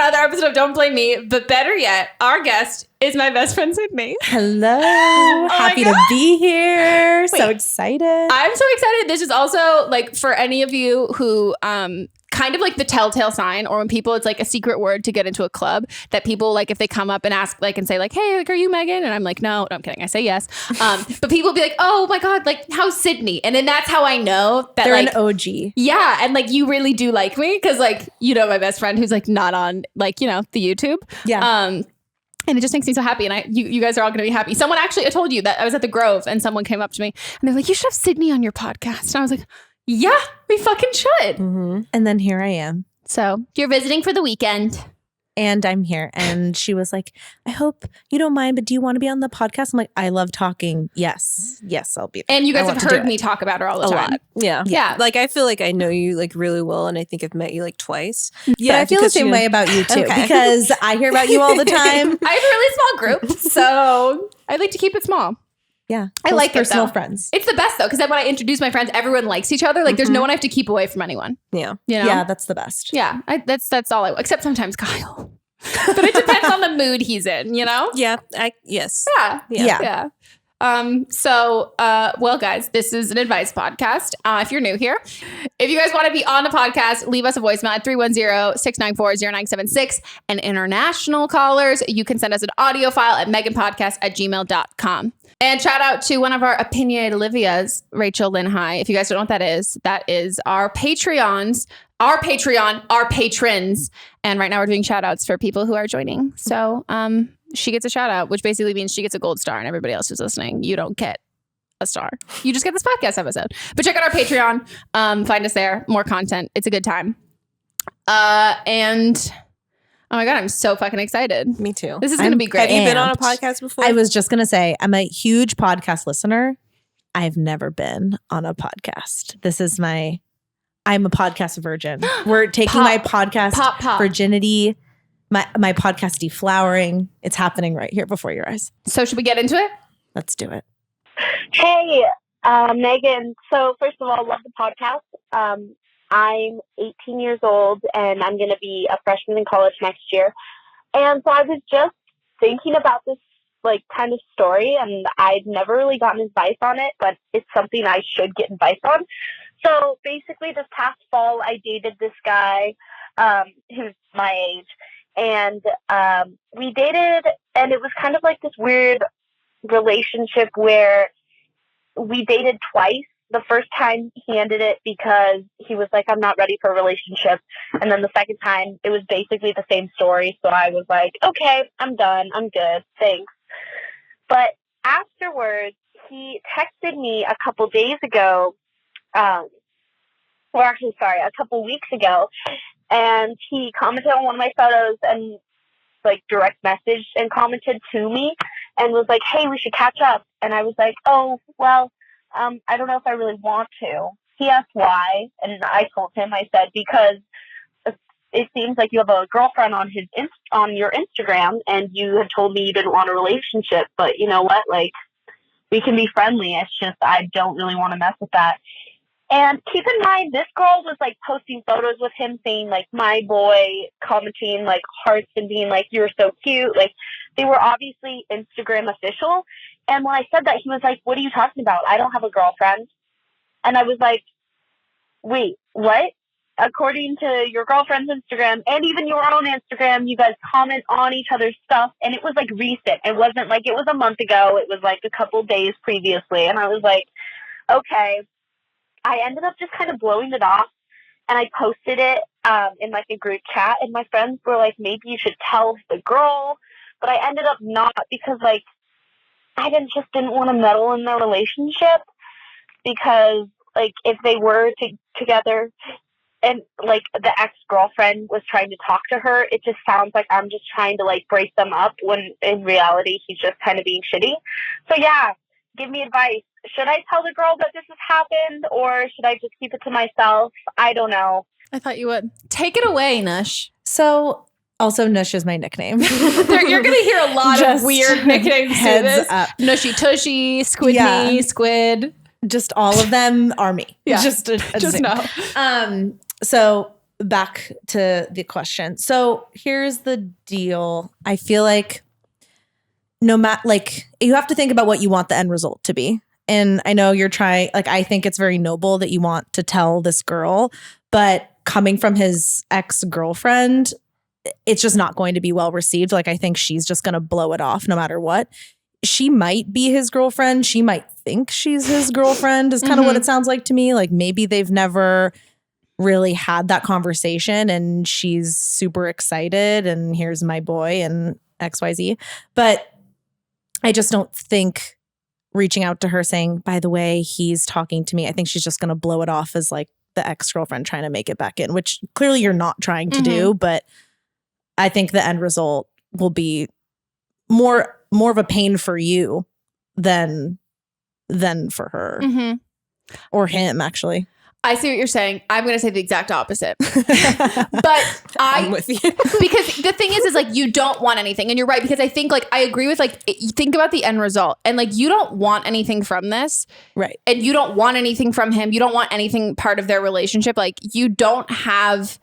another episode of Don't Blame Me, but better yet, our guest is my best friend, Sydney. Hello. Happy to be here. So excited. I'm so excited. This is also like for any of you who kind of like the telltale sign, or when people, it's like a secret word to get into a club that people like, if they come up and ask like and say like, hey, like, are you Meghan? And I'm like, no, I'm kidding. I say yes. But people will be like, oh my God, like how's Sydney? And then that's how I know that they're like an OG. Yeah. And like, you really do like me. Cause like, you know, my best friend who's like not on like, you know, the YouTube. Yeah. And it just makes me so happy. And you guys are all going to be happy. Someone actually, I told you that I was at the Grove and someone came up to me and they're like, you should have Sydney on your podcast. And I was like, yeah, we fucking should. Mm-hmm. And then here I am. So you're visiting for the weekend. And I'm here. And she was like, I hope you don't mind, but do you want to be on the podcast? I'm like, I love talking. Yes, I'll be there. And you guys have heard me talk about her all the time. Lot. Yeah. Yeah. Like, I feel like I know you like really well. And I think I've met you like twice. Yeah, but I feel the same way about you too. Okay. Because I hear about you all the time. I have a really small group. So I like to keep it small. Yeah. I like personal it, friends. It's the best though. Cause then when I introduce my friends, everyone likes each other. Like there's no one I have to keep away from anyone. Yeah. You know? Yeah, that's the best. Yeah. That's all except sometimes Kyle. But it depends on the mood he's in, you know? Yeah. Yes. Yeah. So, well, guys, this is an advice podcast. If you're new here, if you guys want to be on the podcast, leave us a voicemail at 310-694-0976. And international callers, you can send us an audio file at meghanpodcast@gmail.com. And shout out to one of our opinionated Olivias, Rachel Lynn High. If you guys don't know what that is our patrons. And right now we're doing shout outs for people who are joining. So she gets a shout out, which basically means she gets a gold star, and everybody else who's listening, you don't get a star. You just get this podcast episode. But check out our Patreon. Find us there. More content. It's a good time. And oh my God, I'm so fucking excited. Me too. This is going to be great. Have you been on a podcast before? I was just going to say, I'm a huge podcast listener. I've never been on a podcast. I'm a podcast virgin. We're taking my podcast virginity, my podcast deflowering. It's happening right here before your eyes. So should we get into it? Let's do it. Hey, Meghan. So first of all, love the podcast. I'm 18 years old and I'm going to be a freshman in college next year. And so I was just thinking about this like kind of story, and I'd never really gotten advice on it, but it's something I should get advice on. So basically this past fall, I dated this guy who's my age, and we dated, and it was kind of like this weird relationship where we dated twice. The first time he ended it because he was like, I'm not ready for a relationship. And then the second time it was basically the same story. So I was like, okay, I'm done. I'm good. Thanks. But afterwards, he texted me a couple days ago, a couple weeks ago, and he commented on one of my photos and like direct messaged and commented to me and was like, hey, we should catch up. And I was like, oh, well, I don't know if I really want to. He asked why, and I told him, I said, because it seems like you have a girlfriend on your Instagram, and you had told me you didn't want a relationship, but you know what, like, we can be friendly. It's just, I don't really want to mess with that. And keep in mind, this girl was like posting photos with him saying like, my boy, commenting like hearts and being like, you're so cute. Like, they were obviously Instagram official. And when I said that, he was like, what are you talking about? I don't have a girlfriend. And I was like, wait, what? According to your girlfriend's Instagram and even your own Instagram, you guys comment on each other's stuff. And it was like recent. It wasn't like it was a month ago. It was like a couple days previously. And I was like, okay. I ended up just kind of blowing it off. And I posted it in like a group chat. And my friends were like, maybe you should tell the girl. But I ended up not, because like, I didn't want to meddle in their relationship, because like if they were together and like the ex-girlfriend was trying to talk to her, it just sounds like I'm just trying to like break them up, when in reality he's just kind of being shitty. So yeah, give me advice. Should I tell the girl that this has happened, or should I just keep it to myself? I don't know. I thought you would. Take it away, Nush. So also, Nush is my nickname. You're going to hear a lot of weird nicknames. Heads up. Nushy Tushy, Squidney, Squid. Just all of them are me. Yeah. Just know. So back to the question. So here's the deal. I feel like no matter, like, you have to think about what you want the end result to be. And I know you're trying, like, I think it's very noble that you want to tell this girl, but coming from his ex-girlfriend, it's just not going to be well received. Like, I think she's just going to blow it off no matter what. She might be his girlfriend. She might think she's his girlfriend is kind of what it sounds like to me. Like, maybe they've never really had that conversation and she's super excited and here's my boy and XYZ. But I just don't think reaching out to her saying, by the way, he's talking to me, I think she's just going to blow it off as like the ex-girlfriend trying to make it back in, which clearly you're not trying to do. But I think the end result will be more of a pain for you than for her or him, actually. I see what you're saying. I'm going to say the exact opposite. But I'm with you. Because the thing is like, you don't want anything. And you're right. Because I think like, I agree with like, you think about the end result and like, you don't want anything from this. Right. And you don't want anything from him. You don't want anything part of their relationship. Like, you don't have,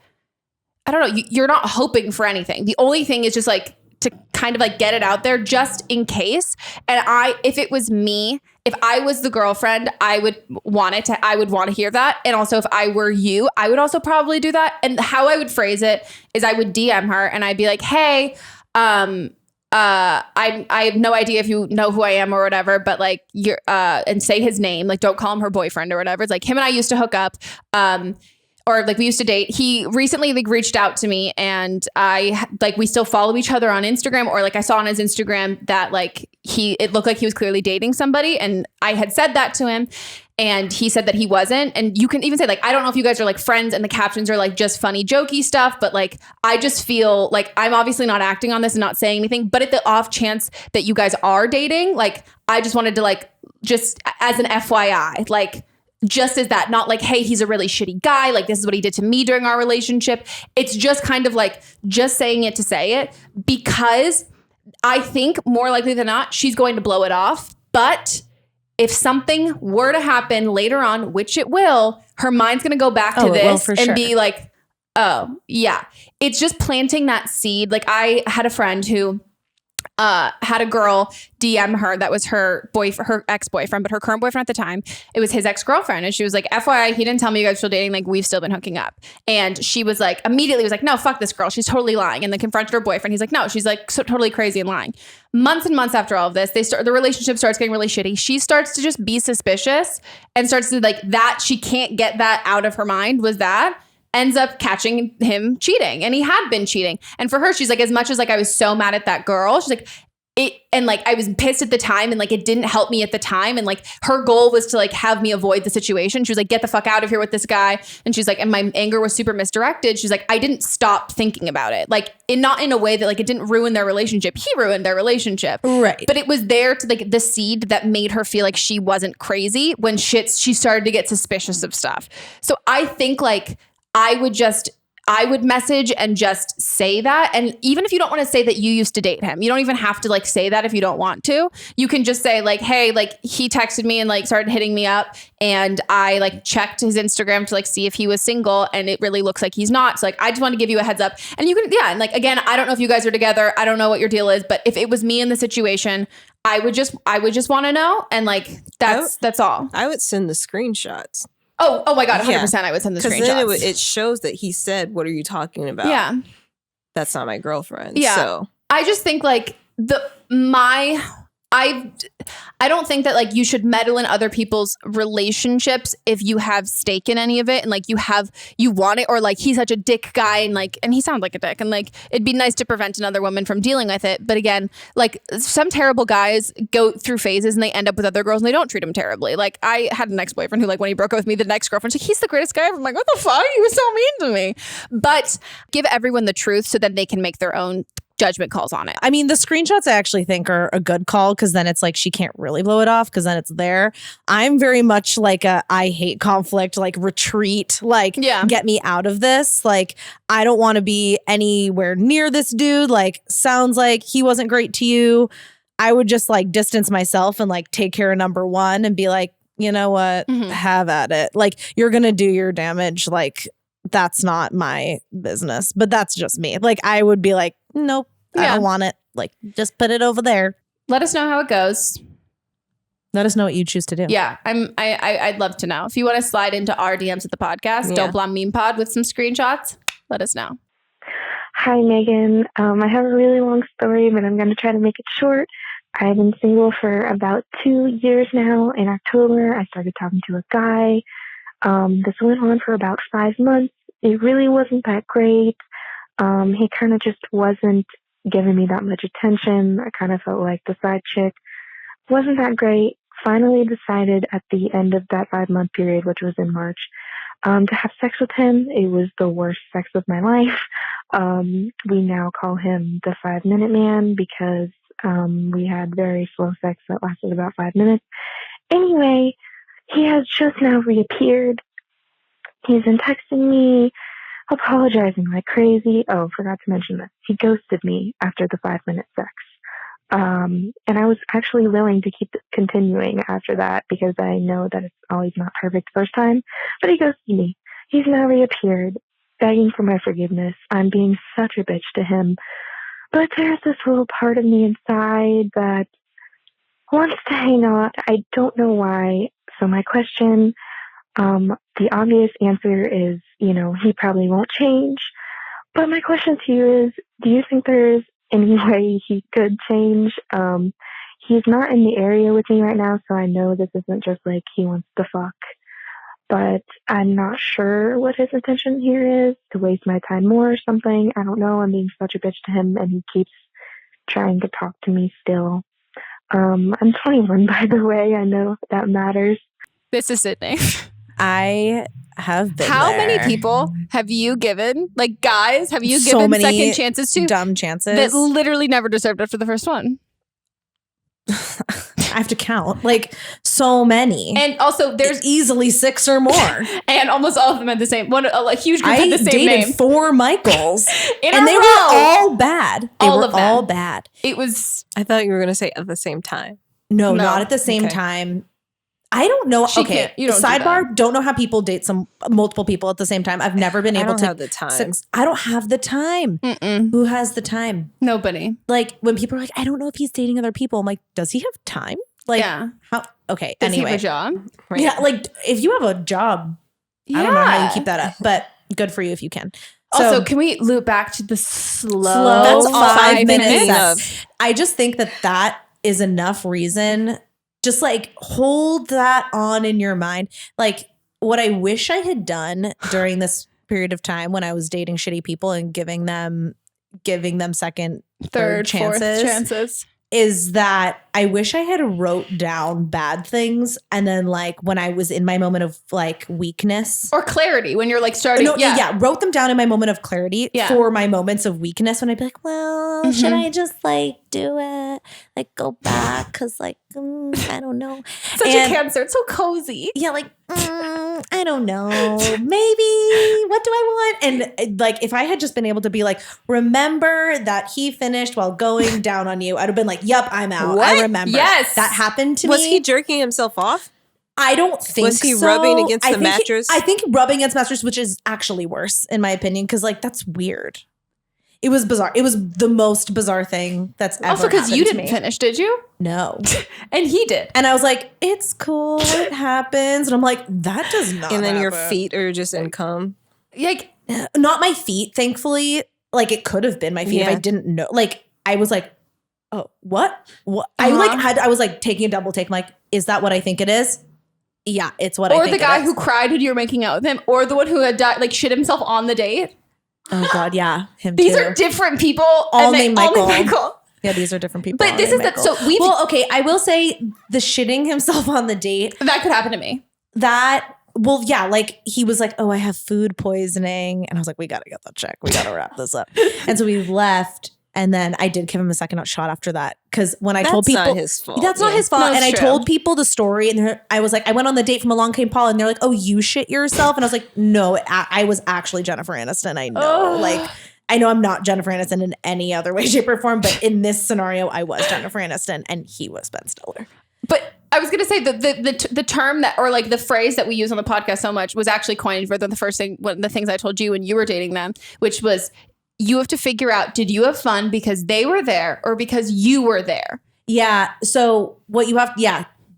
I don't know, you're not hoping for anything. The only thing is just like to kind of like get it out there just in case. And if it was me, if I was the girlfriend, I would want to hear that. And also if I were you, I would also probably do that. And how I would phrase it is I would DM her and I'd be like, hey, I have no idea if you know who I am or whatever, but like you're, and say his name, like don't call him her boyfriend or whatever. It's like him and I used to hook up. Or like we used to date. He recently like reached out to me and we still follow each other on Instagram, or like I saw on his Instagram that like it looked like he was clearly dating somebody. And I had said that to him and he said that he wasn't. And you can even say like, I don't know if you guys are like friends and the captions are like just funny, jokey stuff. But like, I just feel like I'm obviously not acting on this and not saying anything, but at the off chance that you guys are dating, like I just wanted to like, just as an FYI, like, just as that, not like, hey, he's a really shitty guy. Like, this is what he did to me during our relationship. It's just kind of like just saying it to say it, because I think more likely than not, she's going to blow it off. But if something were to happen later on, which it will, her mind's going to go back to this and be like, oh, yeah. It's just planting that seed. Like, I had a friend who had a girl DM her that was her ex-boyfriend, but her current boyfriend at the time, it was his ex-girlfriend. And she was like, FYI, he didn't tell me you guys were still dating. Like, we've still been hooking up. And she was like, immediately was like, no, fuck this girl. She's totally lying. And then confronted her boyfriend. He's like, no, she's like so totally crazy and lying. Months and months after all of this, the relationship starts getting really shitty. She starts to just be suspicious and starts to like that. She can't get that out of her mind was that. Ends up catching him cheating, and he had been cheating. And for her, she's like, as much as like I was so mad at that girl, she's like, and like I was pissed at the time, and like it didn't help me at the time, and like her goal was to like have me avoid the situation. She was like, get the fuck out of here with this guy. And she's like, and my anger was super misdirected. She's like, I didn't stop thinking about it, like not in a way that like it didn't ruin their relationship. He ruined their relationship, right? But it was there to like the seed that made her feel like she wasn't crazy when she started to get suspicious of stuff. So I think like I would message and just say that. And even if you don't want to say that you used to date him, you don't even have to like say that if you don't want to. You can just say like, hey, like he texted me and like started hitting me up, and I like checked his Instagram to like see if he was single, and it really looks like he's not. So like, I just want to give you a heads up. And you can, yeah. And like, again, I don't know if you guys are together. I don't know what your deal is, but if it was me in the situation, I would just want to know. And like, that's all. I would send the screenshots. Oh my God, 100% I would send the screenshots. Because then it shows that he said, what are you talking about? Yeah. That's not my girlfriend. Yeah. So I just think like I don't think that like you should meddle in other people's relationships if you have stake in any of it and like you want it, or like he's such a dick guy and he sounds like a dick, and like it'd be nice to prevent another woman from dealing with it. But again, like some terrible guys go through phases and they end up with other girls and they don't treat them terribly. Like I had an ex-boyfriend who like when he broke up with me, the next girlfriend's like, he's the greatest guy ever. I'm like, what the fuck? He was so mean to me. But give everyone the truth so that they can make their own judgment calls on it. I mean, the screenshots I actually think are a good call, because then it's like she can't really blow it off because then it's there. I'm very much like I hate conflict, like retreat, like get me out of this. Like I don't want to be anywhere near this dude. Like sounds like he wasn't great to you. I would just like distance myself and like take care of number one and be like, you know what, have at it. Like you're going to do your damage. Like that's not my business. But that's just me. Like, I would be like, nope, I don't want it. Like, just put it over there. Let us know how it goes. Let us know what you choose to do. Yeah, I'd love to know. If you want to slide into our DMs at the podcast, Don't Blonde Meme Pod with some screenshots, let us know. Hi, Meghan. I have a really long story, but I'm going to try to make it short. I've been single for about 2 years now. In October, I started talking to a guy. This went on for about 5 months. It really wasn't that great. He kind of just wasn't giving me that much attention. I kind of felt like the side chick. Wasn't that great. Finally decided at the end of that 5-month period, which was in March, to have sex with him. It was the worst sex of my life. We now call him the 5-minute man because we had very slow sex that lasted about 5 minutes. Anyway, he has just now reappeared. He's been texting me, apologizing like crazy. Oh, forgot to mention this. He ghosted me after the 5-minute sex. And I was actually willing to keep continuing after that because I know that it's always not perfect first time, but he ghosted me. He's now reappeared, begging for my forgiveness. I'm being such a bitch to him, but there's this little part of me inside that wants to hang on. I don't know why. So my question, the obvious answer is, he probably won't change. But my question to you is, do you think there's any way he could change? He's not in the area with me right now, so I know this isn't just like he wants to fuck. But I'm not sure what his intention here is, to waste my time more or something. I don't know. I'm being such a bitch to him, and he keeps trying to talk to me still. I'm 21, by the way. I know that matters. This is Sydney. I have been How there. many people have you given, like guys, have you So given many second chances to? dumb chances that literally never deserved it for the first one. I have to count. Like, so many. And also, there's easily 6 or more. And almost all of them had the same one. A huge group had the same dated name. 4 Michaels, In and a they row. were all bad. They All were of them. all bad. It was. I thought you were going to say at the same time. No, not at the same Okay. time. I don't know. She Okay, can't- you don't do sidebar. Don't know how people date multiple people at the same time. I've never been I able don't to. have the time. I don't have the time. Mm-mm. Who has the time? Nobody. Like, when people are like, I don't know if he's dating other people. I'm like, does he have time? Like, Yeah. how? Okay. Does he anyway, have a job? Right. yeah. Like, if you have a job, I don't know how you keep that up, but good for you if you can. So, Also, can we loop back to the slow That's 5 minutes? minutes. I just think that is enough reason. Just like hold that on in your mind. Like, what I wish I had done during this period of time when I was dating shitty people and giving them second, third fourth chances. is that I wish I had wrote down bad things, and then like when I was in my moment of like weakness Or clarity when you're like starting. wrote them down in my moment of clarity Yeah. for my moments of weakness when I'd be like, well, should I just like do it, like go back, because like I don't know. Such a Cancer. It's so cozy. Yeah, like I don't know, maybe what do I want? And like if I had just been able to be like, remember that he finished while going down on you, I'd have been like, yup, I'm out. What? I remember. Yes. That happened to Was me. he jerking himself off? I don't think Was he so. rubbing against I the think mattress? I think rubbing against mattress, which is actually worse in my opinion, because like that's weird. It was bizarre. It was the most bizarre thing that's ever Also, because you happened to didn't me. finish, did you? No. And he did. And I was like, it's cool. It happens. And I'm like, that does not And then your happen. feet are just in cum. Like, Not my feet, thankfully. Like it could have been my feet if Yeah. I didn't know. Like I was like, oh, what? What? Uh-huh. I was like taking a double take. I'm like, is that what I think it is? Yeah, it's what I or think the guy it is. who cried when you were making out with him, or the one who had died, like shit himself on the date. Oh God, yeah, him These too. are different people. All named Michael. All Yeah, these are different people. But this is Michael. so we've Well, okay, I will say the shitting himself on the date. that could happen to me. Well, yeah, like he was like, oh, I have food poisoning. And I was like, we got to get that checked. We got to wrap this up. And so we left. And then I did give him a second shot after that. Because when I told people. That's not his fault. That's not Yeah. his fault. No, and it's I true. told people the story. And I was like, I went on the date from Along Came Paul. And they're like, oh, you shit yourself. And I was like, no, I was actually Jennifer Aniston. I know. Ugh. Like, I know I'm not Jennifer Aniston in any other way, shape, or form. But in this scenario, I was Jennifer Aniston. And he was Ben Stiller. But I I was gonna say the term that, or like the phrase that we use on the podcast so much was actually coined for the first thing, one of the things I told you when you were dating them, which was you have to figure out, did you have fun because they were there or because you were there? Yeah. So what you have,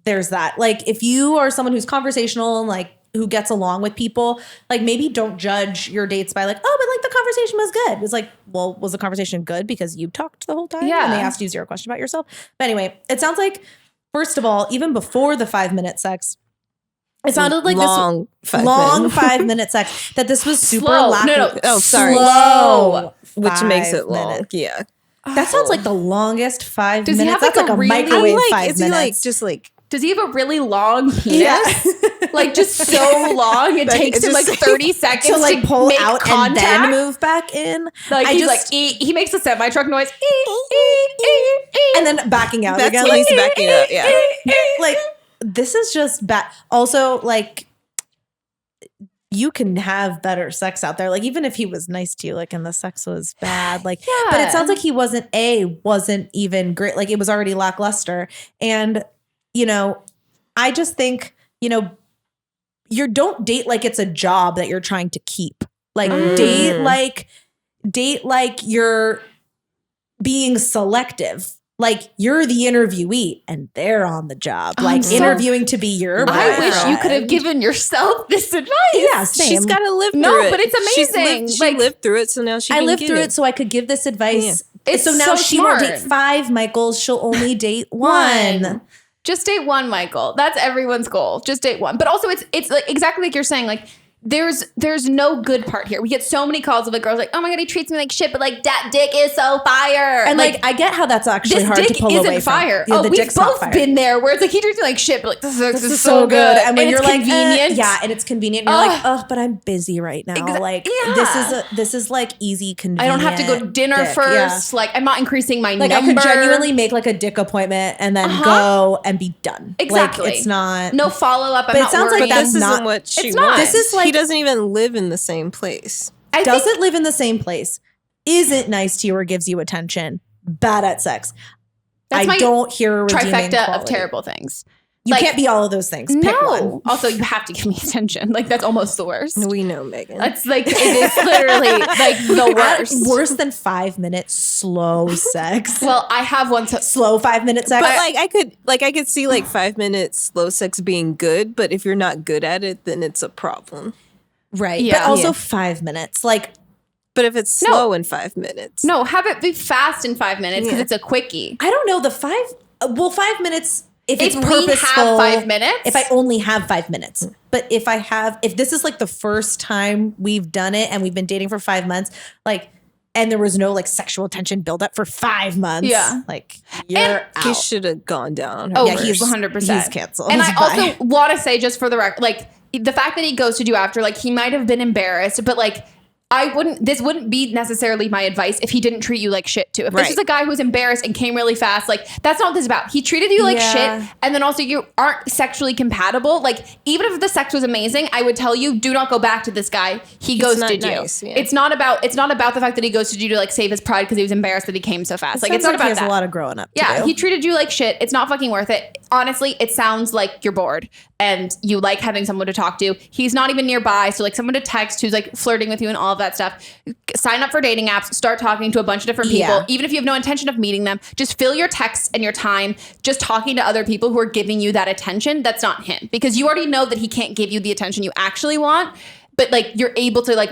there's that. Like if you are someone who's conversational and like who gets along with people, like maybe don't judge your dates by like, oh, but like the conversation was good. It's like, well, was the conversation good because you talked the whole time? Yeah. And they asked you 0 question about yourself. But anyway, it sounds like, first of all, even before the 5-minute sex, it sounded like long 5-minute sex, that this was super lack of, slow, which makes it 5 long. minutes. Yeah. That sounds like the longest 5 Does minutes. he have That's like like a really- microwave Like, 5 is he minutes. like just like Does he have a really long penis? Like just so long, it Like, takes it's him like just 30 seconds to like pull make out contact. and then move back in. Like I he's just- like he makes a semi truck noise, and then backing out that's again. when Like, he's backing up. Yeah. like this is just bad. Also, like you can have better sex out there. Like even if he was nice to you, like and the sex was bad, like but it sounds like he wasn't even great. Like it was already lackluster. And you know, I just think, you know, you don't date like it's a job that you're trying to keep. Like date like you're being selective. Like you're the interviewee and they're on the job. Like interviewing to be your I wish you boyfriend. could have given yourself this advice. Yeah, same. She's got to live through No, it. but it's amazing. She lived through it, so now she I can lived give through it so I could give this advice. It's so now so she won't smart. date 5 Michaels. She'll only date one. Just date one, Michael. That's everyone's goal. Just date one. But also it's like exactly like you're saying, like there's no good part here. We get so many calls of like girls like, oh my God, he treats me like shit, but like that dick is so fire. And like I get how that's actually this hard dick to pull isn't away fire. from. Yeah, Oh, the we've dick's not both fire. been there where it's like he treats me like shit, but like this This is so good. And when it's you're like, convenient. yeah, and it's convenient. And you're like, oh, but I'm busy right now. Like this is like easy, convenient. I don't have to go to dinner dick. first. Yeah. Like I'm not increasing my Like number. I could genuinely make like a dick appointment and then go and be done. Exactly. Like it's not no follow up. But it sounds like But that's this not isn't what she it's not. wants. This is like- he doesn't even live in the same place. doesn't live in the same place, isn't nice to you or gives you attention, bad at sex. That's my I don't hear a redeeming trifecta quality. of terrible things. You Like- can't be all of those things. Pick one. No. Also, you have to give me attention. Like that's almost the worst. We know, Meghan. That's like it is literally like the worst. Worse than 5 minutes slow sex. Well, I have one. Slow 5 minute sex. But I could see like 5 minutes slow sex being good, but if you're not good at it, then it's a problem. right. Yeah. But also Yeah. 5 minutes. Like But if it's slow in 5 minutes, No, have it be fast in 5 minutes because Yeah. it's a quickie. I don't know the 5 minutes. If it's If we purposeful, have 5 minutes? If I only have 5 minutes, but if this is like the first time we've done it and we've been dating for 5 months, like, and there was no like sexual tension build up for 5 months, Yeah. like you're he out. should have gone down on her. Oh, Yeah, he's he's 100%. He's canceled. And I Bye. also want to say, just for the record, like the fact that he ghosted you after, like he might have been embarrassed, but like this wouldn't be necessarily my advice if he didn't treat you like shit too. If this Right. is a guy who's embarrassed and came really fast, like that's not what this is about. He treated you like Yeah. shit, and then also you aren't sexually compatible. Like even if the sex was amazing, I would tell you, do not go back to this guy. He ghosted not you. nice, yeah. It's not about the fact that he ghosted you to like save his pride because he was embarrassed that he came so fast. Like it's not Sounds about he has that. a lot of growing up. Yeah, to do. he treated you like shit. It's not fucking worth it. Honestly, it sounds like you're bored and you like having someone to talk to. He's not even nearby. So like someone to text who's like flirting with you and all of that stuff. Sign up for dating apps, start talking to a bunch of different people. Yeah. Even if you have no intention of meeting them, just fill your texts and your time just talking to other people who are giving you that attention. That's not him, because you already know that he can't give you the attention you actually want. But like you're able to like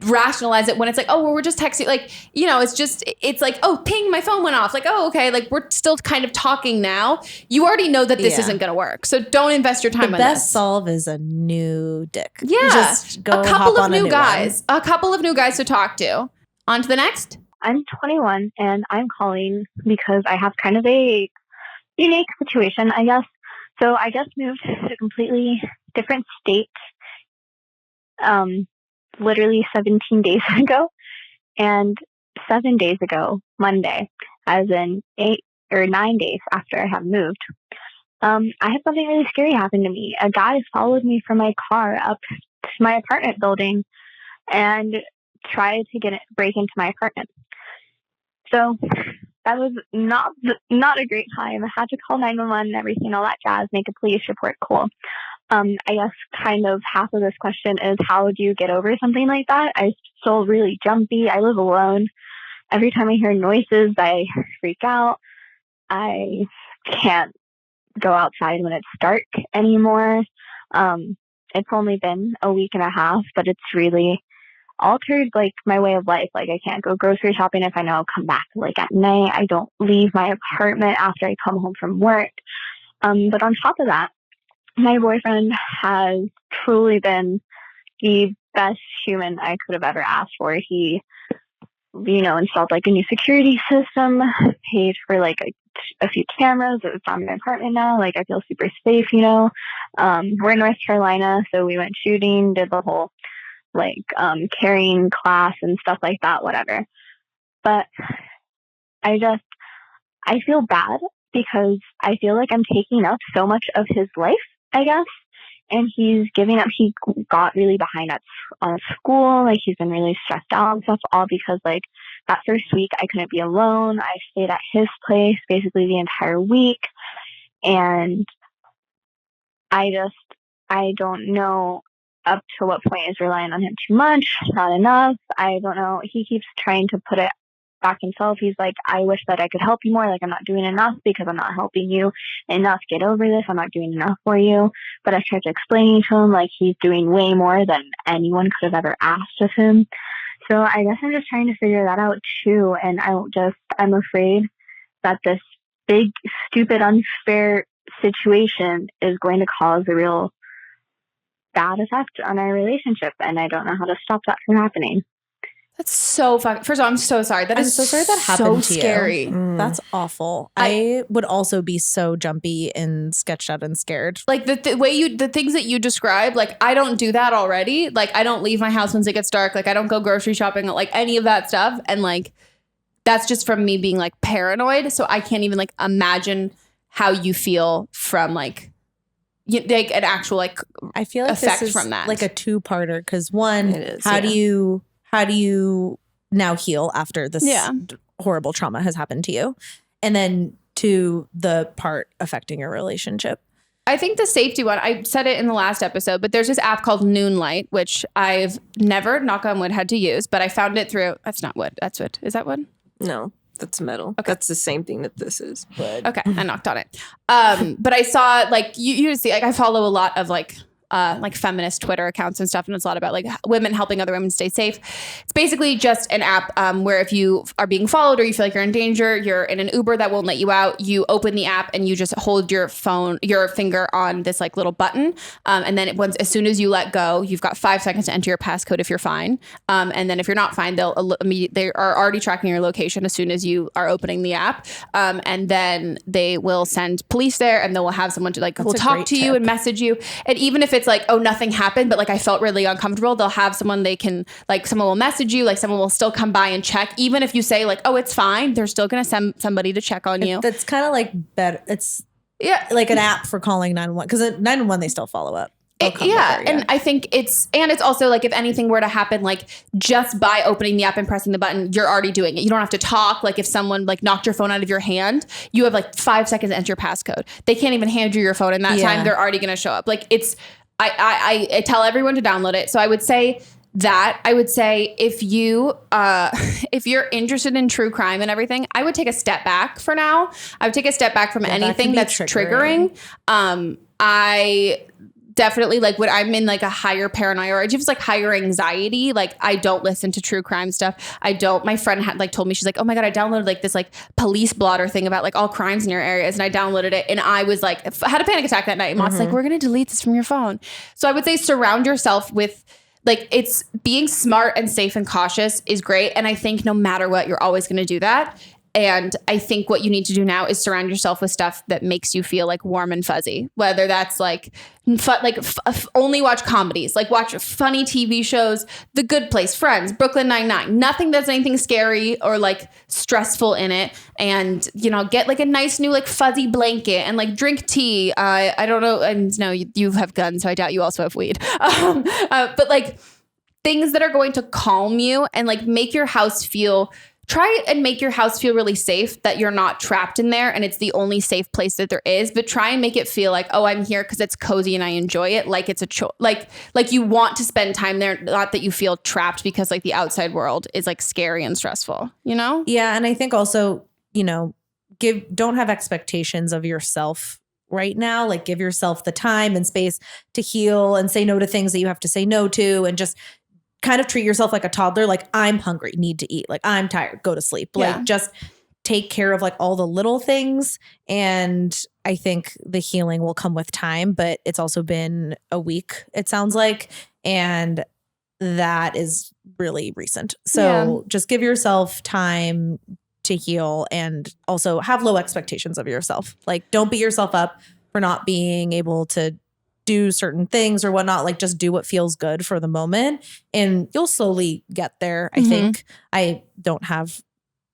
rationalize it when it's like, oh, well, we're just texting. Like, you know, it's like, oh, ping, my phone went off. Like, oh, okay. Like we're still kind of talking now. You already know that this Yeah. isn't going to work. So don't invest your time the on best this. solve is a new dick. Yeah. Just go a couple hop of on a new new guys. A couple of new guys to talk to. On to the next. I'm 21 and I'm calling because I have kind of a unique situation, I guess. So I just moved to a completely different state, literally 17 days ago. And 7 days ago, Monday, as in 8 or 9 days after I have moved, I had something really scary happen to me. A guy followed me from my car up to my apartment building and tried to break into my apartment. So that was not a great time. I had to call 911 and everything, all that jazz, make a police report. Cool. I guess kind of half of this question is, how do you get over something like that? I'm still really jumpy. I live alone. Every time I hear noises, I freak out. I can't go outside when it's dark anymore. It's only been a week and a half, but it's really altered like my way of life. Like I can't go grocery shopping if I know I'll come back like at night. I don't leave my apartment after I come home from work. But on top of that, my boyfriend has truly been the best human I could have ever asked for. He, installed like a new security system, paid for like a few cameras that was on my apartment now. Like I feel super safe, We're in North Carolina, so we went shooting, did the whole carrying class and stuff like that, whatever. But I feel bad because I feel like I'm taking up so much of his life, I guess. And he's giving up. He got really behind on school. Like he's been really stressed out and stuff, all because that first week I couldn't be alone. I stayed at his place basically the entire week. And I don't know up to what point is relying on him too much, not enough. I don't know. He keeps trying to put it back himself. He's like, I wish that I could help you more. Like I'm not doing enough because I'm not helping you enough get over this. I'm not doing enough for you. But I tried to explain to him like he's doing way more than anyone could have ever asked of him. So I guess I'm just trying to figure that out too. And I'm afraid that this big, stupid, unfair situation is going to cause a real bad effect on our relationship. And I don't know how to stop that from happening. That's so fucking. First of all, I'm so sorry. I'm so sorry that happened to scary. You. That's awful. I would also be so jumpy and sketched out and scared. Like the things that you describe, like I don't do that already. Like I don't leave my house once it gets dark. Like I don't go grocery shopping, like any of that stuff. And like that's just from me being like paranoid. So I can't even like imagine how you feel from like an actual like I feel like effect this is from that. Like a two-parter because one, how do you now heal after this horrible trauma has happened to you? And then to the part affecting your relationship. I think the safety one, I said it in the last episode, but there's this app called Noonlight, which I've never, knock on wood, had to use, but I found it through, that's not wood, that's wood. Is that wood? No, that's metal. Okay. That's the same thing that this is. Wood. Okay, I knocked on it. But I saw like, you see, like I follow a lot of like feminist Twitter accounts and stuff. And it's a lot about like women helping other women stay safe. It's basically just an app where if you are being followed or you feel like you're in danger, you're in an Uber that won't let you out, you open the app and you just hold your finger on this like little button. And then as soon as you let go, you've got 5 seconds to enter your passcode if you're fine. And then if you're not fine, they are already tracking your location as soon as you are opening the app. And then they will send police there and they will have someone to like, will talk to you and message you. And even if it's like, oh, nothing happened, but like I felt really uncomfortable, they'll have someone someone will message you, like someone will still come by and check. Even if you say like, oh, it's fine, they're still going to send somebody to check on you. That's kind of like better. It's like an app for calling 911 because at 911 they still follow up. And I think it's also like if anything were to happen, like just by opening the app and pressing the button, you're already doing it. You don't have to talk. Like if someone like knocked your phone out of your hand, you have like 5 seconds to enter your passcode. They can't even hand you your phone in that time. They're already going to show up. Like it's, I tell everyone to download it. So I would say if you're interested in true crime and everything, I would take a step back for now. I would take a step back from anything that's triggering. I definitely like when I'm in like a higher paranoia or just like higher anxiety, like I don't listen to true crime stuff. My friend had like told me, she's like, oh my God, I downloaded like this like police blotter thing about like all crimes in your areas. And I downloaded it and I was like, I had a panic attack that night. And Mom's like, we're going to delete this from your phone. So I would say surround yourself with like, it's being smart and safe and cautious is great. And I think no matter what, you're always going to do that. And I think what you need to do now is surround yourself with stuff that makes you feel like warm and fuzzy, whether that's like only watch comedies, like watch funny TV shows, The Good Place, Friends, Brooklyn Nine-Nine, nothing that's anything scary or like stressful in it. And, get like a nice new like fuzzy blanket and like drink tea. I don't know. And no, you have guns, so I doubt you also have weed. But like things that are going to calm you and like make your house feel try and make your house feel really safe, that you're not trapped in there and it's the only safe place that there is, but try and make it feel like, oh, I'm here because it's cozy and I enjoy it. Like it's a like you want to spend time there, not that you feel trapped because like the outside world is like scary and stressful, you know? Yeah. And I think also, you know, don't have expectations of yourself right now. Like give yourself the time and space to heal and say no to things that you have to say no to, and just kind of treat yourself like a toddler. Like, I'm hungry, need to eat. Like, I'm tired, go to sleep. Like, just take care of like all the little things. And I think the healing will come with time, but it's also been a week, it sounds like. And that is really recent. So just give yourself time to heal, and also have low expectations of yourself. Like, don't beat yourself up for not being able to do certain things or whatnot. Like, just do what feels good for the moment, and you'll slowly get there. I think I don't have,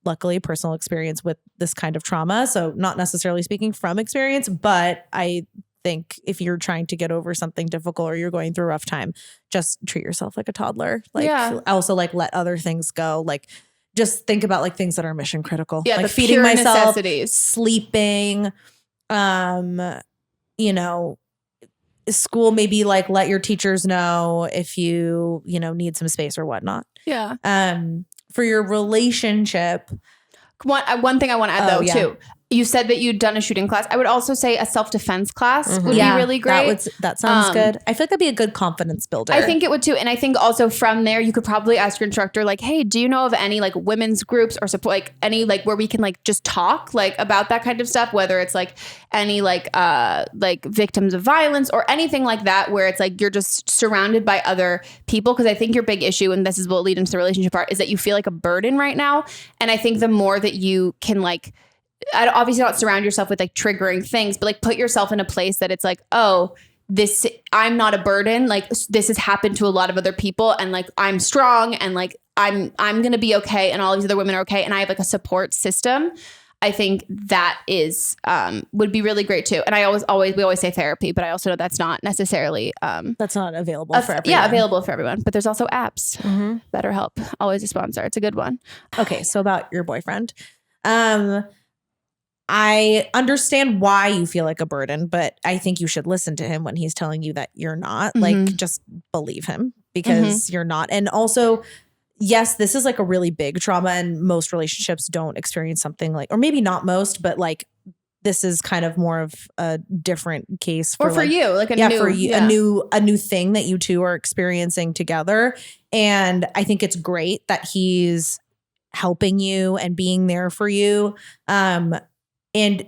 luckily, personal experience with this kind of trauma, so not necessarily speaking from experience, but I think if you're trying to get over something difficult or you're going through a rough time, just treat yourself like a toddler. Like, also like let other things go. Like, just think about like things that are mission critical. Yeah, like the feeding pure myself, necessities. sleeping, you know, school, maybe like let your teachers know if you know, need some space or whatnot. Yeah. For your relationship. One thing I want to add too. You said that you'd done a shooting class. I would also say a self-defense class would be really great. That sounds good. I feel like that'd be a good confidence builder. I think it would too. And I think also from there, you could probably ask your instructor, like, hey, do you know of any like women's groups or support, like any like where we can like just talk like about that kind of stuff, whether it's like any like victims of violence or anything like that, where it's like you're just surrounded by other people. Because I think your big issue, and this is what leads into the relationship part, is that you feel like a burden right now. And I think the more that you can like, obviously not surround yourself with like triggering things, but like put yourself in a place that it's like, oh, I'm not a burden. Like, this has happened to a lot of other people, and like I'm strong, and like I'm going to be okay, and all these other women are okay, and I have like a support system. I think that is would be really great too. And we always say therapy, but I also know that's not necessarily that's not available for everyone. Yeah, available for everyone. But there's also apps. BetterHelp, always a sponsor. It's a good one. Okay, so about your boyfriend. I understand why you feel like a burden, but I think you should listen to him when he's telling you that you're not. Like, just believe him, because you're not. And also, yes, this is like a really big trauma, and most relationships don't experience something like, or maybe not most, but like this is kind of more of a different case for, or for like, you, like a new thing that you two are experiencing together. And I think it's great that he's helping you and being there for you. And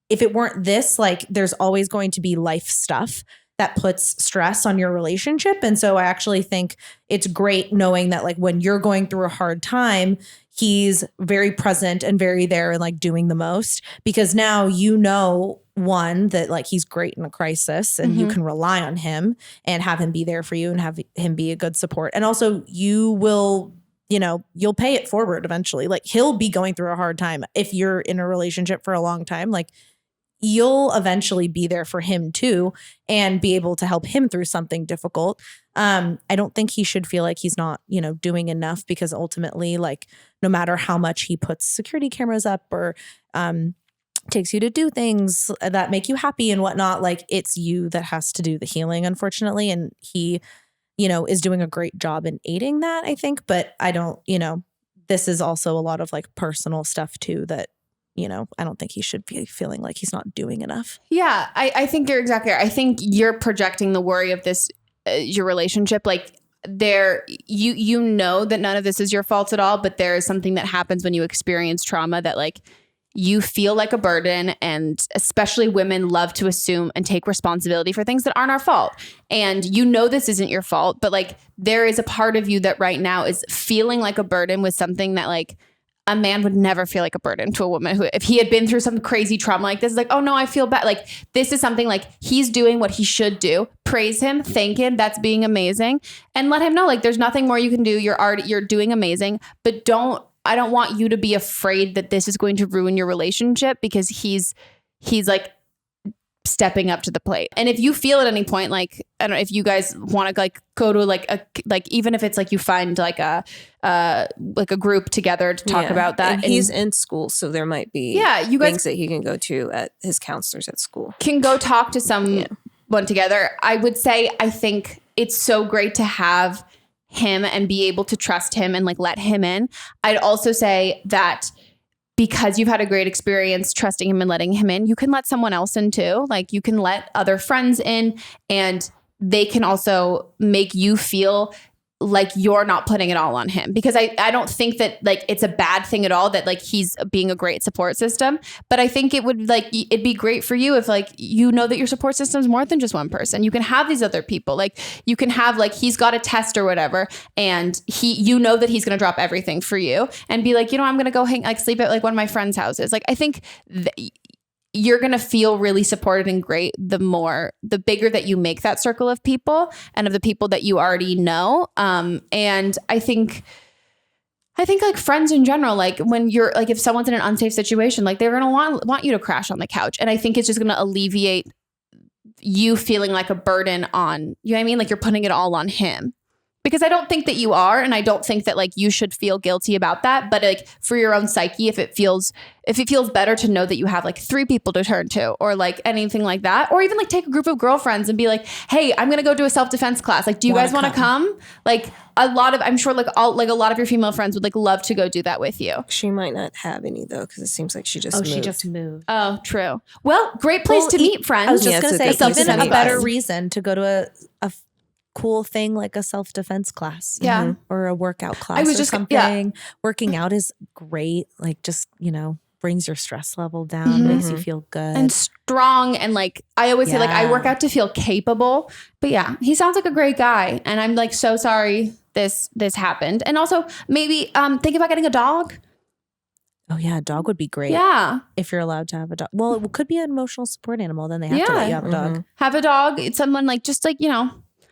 if it weren't this, like, there's always going to be life stuff that puts stress on your relationship. And so I actually think it's great knowing that like when you're going through a hard time, he's very present and very there and like doing the most, because now you know, one, that like he's great in a crisis and you can rely on him and have him be there for you and have him be a good support. And also you will, you know, you'll pay it forward eventually. Like, he'll be going through a hard time. If you're in a relationship for a long time, like, you'll eventually be there for him too and be able to help him through something difficult. I don't think he should feel like he's not, you know, doing enough, because ultimately, like, no matter how much he puts security cameras up or takes you to do things that make you happy and whatnot, like, it's you that has to do the healing, unfortunately. And he, you know, is doing a great job in aiding that, I think. But I don't, you know, this is also a lot of like personal stuff too that, you know, I don't think he should be feeling like he's not doing enough. Yeah, I think you're exactly right. I think you're projecting the worry of this, your relationship. Like, you know that none of this is your fault at all, but there is something that happens when you experience trauma that like you feel like a burden, and especially women love to assume and take responsibility for things that aren't our fault. And you know this isn't your fault, but like there is a part of you that right now is feeling like a burden with something that like a man would never feel like a burden to a woman who, if he had been through some crazy trauma like this, is like, oh no, I feel bad. Like, this is something like he's doing what he should do. Praise him, thank him. That's being amazing. And let him know, like, there's nothing more you can do. You're doing amazing, but I don't want you to be afraid that this is going to ruin your relationship, because he's like stepping up to the plate. And if you feel at any point like I don't know if you guys want to like go to like even if it's like you find like a group together to talk about that. And he's in school, so there might be you guys things that he can go to at his counselors at school. Can go talk to someone together. I would say I think it's so great to have him and be able to trust him and like let him in. I'd also say that because you've had a great experience trusting him and letting him in, you can let someone else in too. Like you can let other friends in and they can also make you feel like you're not putting it all on him, because I don't think that like it's a bad thing at all that like he's being a great support system. But I think it would like, it'd be great for you if like, you know that your support system is more than just one person. You can have these other people. Like you can have like, he's got a test or whatever. And you know that he's going to drop everything for you and be like, I'm going to go sleep at like one of my friend's houses. Like, I think you're going to feel really supported and great the bigger that you make that circle of people and of the people that you already know. And I think like friends in general, like when you're like, if someone's in an unsafe situation, like they're going to want you to crash on the couch. And I think it's just going to alleviate you feeling like a burden on, you know what I mean? Like you're putting it all on him. Because I don't think that you are, and I don't think that like you should feel guilty about that. But like for your own psyche, if it feels better to know that you have like 3 people to turn to, or like anything like that, or even like take a group of girlfriends and be like, hey, I'm gonna go do a self-defense class. Like, do you guys want to come? Like I'm sure like a lot of your female friends would like love to go do that with you. She might not have any though, because it seems like she just moved. Oh, true. Well, great place to meet friends. I was just gonna say, even a better class. reason to go to a cool thing like a self-defense class, or a workout class or something. Working out is great. Like just, brings your stress level down, makes you feel good and strong. And like, I always say like, I work out to feel capable, but yeah, he sounds like a great guy. And I'm like, so sorry this happened. And also maybe think about getting a dog. Oh yeah, a dog would be great. Yeah. If you're allowed to have a dog. Well, it could be an emotional support animal. Then they have to let you have a dog. Have a dog. It's someone like, just like,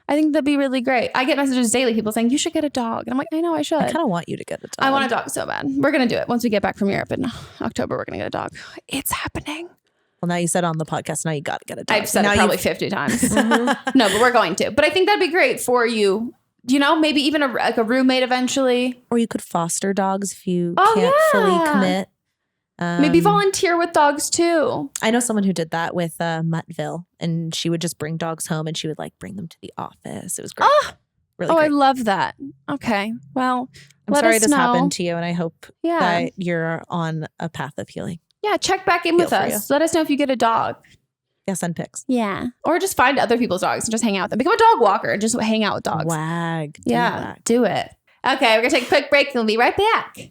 I think that'd be really great. I get messages daily, people saying, you should get a dog. And I'm like, I know I should. I kind of want you to get a dog. I want a dog so bad. We're going to do it. Once we get back from Europe in October, we're going to get a dog. It's happening. Well, now you said on the podcast, now you got to get a dog. I've said it probably 50 times. No, but we're going to. But I think that'd be great for you. Maybe even a roommate eventually. Or you could foster dogs if you can't fully commit. Maybe volunteer with dogs too. I know someone who did that with Muttville, and she would just bring dogs home and she would like bring them to the office. It was great. Really great. I love that. Okay. Well, I'm sorry this happened to you, and I hope that you're on a path of healing. Yeah. Check back in with us. Let us know if you get a dog. Yeah, send pics. Yeah. Or just find other people's dogs and just hang out with them. Become a dog walker and just hang out with dogs. Wag. Do it. Okay. We're going to take a quick break and we'll be right back.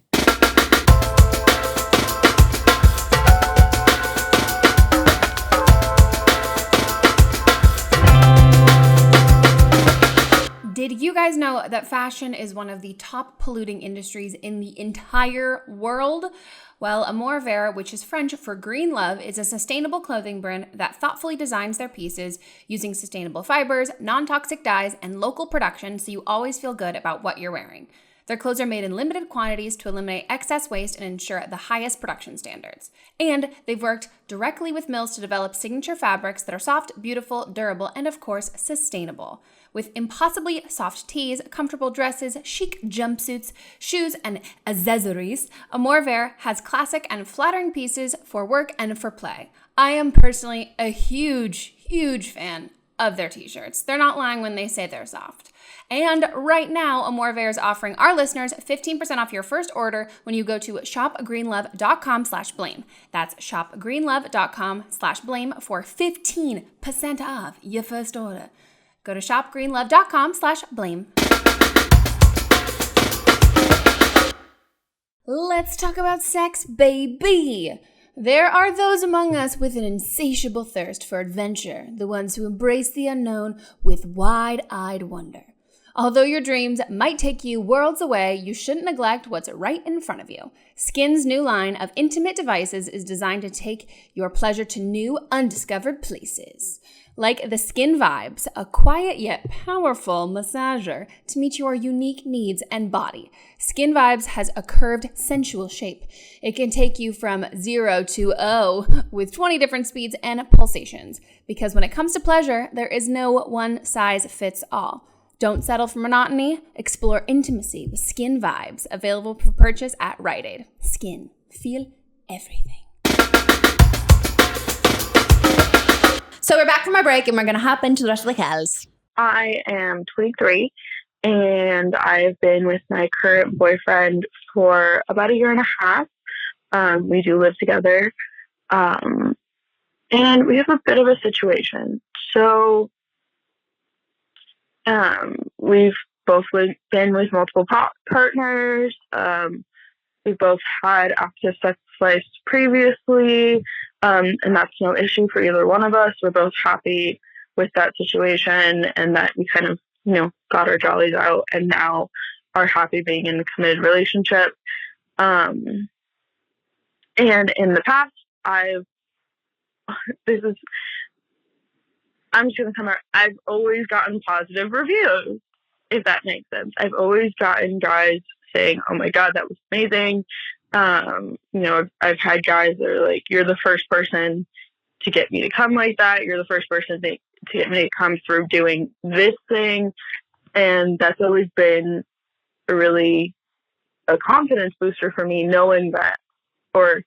Did you guys know that fashion is one of the top polluting industries in the entire world? Well, Amour, which is French for green love, is a sustainable clothing brand that thoughtfully designs their pieces using sustainable fibers, non-toxic dyes, and local production so you always feel good about what you're wearing. Their clothes are made in limited quantities to eliminate excess waste and ensure the highest production standards. And they've worked directly with mills to develop signature fabrics that are soft, beautiful, durable, and of course, sustainable. With impossibly soft tees, comfortable dresses, chic jumpsuits, shoes, and accessories, Amour has classic and flattering pieces for work and for play. I am personally a huge fan of their t-shirts. They're not lying when they say they're soft. And right now, Amour is offering our listeners 15% off your first order when you go to shopgreenlove.com/blame. That's shopgreenlove.com/blame for 15% off your first order. Go to shopgreenlove.com/blame. Let's talk about sex, baby. There are those among us with an insatiable thirst for adventure, the ones who embrace the unknown with wide-eyed wonder. Although your dreams might take you worlds away, you shouldn't neglect what's right in front of you. SKYN's new line of intimate devices is designed to take your pleasure to new, undiscovered places. Like the SKYN Vibes, a quiet yet powerful massager to meet your unique needs and body. SKYN Vibes has a curved, sensual shape. It can take you from 0 to 0 with 20 different speeds and pulsations. Because when it comes to pleasure, there is no one size fits all. Don't settle for monotony. Explore intimacy with SKYN Vibes, available for purchase at Rite Aid. SKYN. Feel everything. So we're back from our break and we're going to hop into the rest of the calls. I am 23 and I've been with my current boyfriend for about a year and a half. We do live together. And we have a bit of a situation. So we've both been with multiple partners. We've both had active sex lives previously. And that's no issue for either one of us. We're both happy with that situation and that we kind of, got our jollies out and now are happy being in a committed relationship. And in the past, I've always gotten positive reviews, if that makes sense. I've always gotten guys saying, "Oh my God, that was amazing." I've had guys that are like, "You're the first person to get me to come like that. You're the first person to get me to come through doing this thing." And that's always been really a confidence booster for me, knowing that or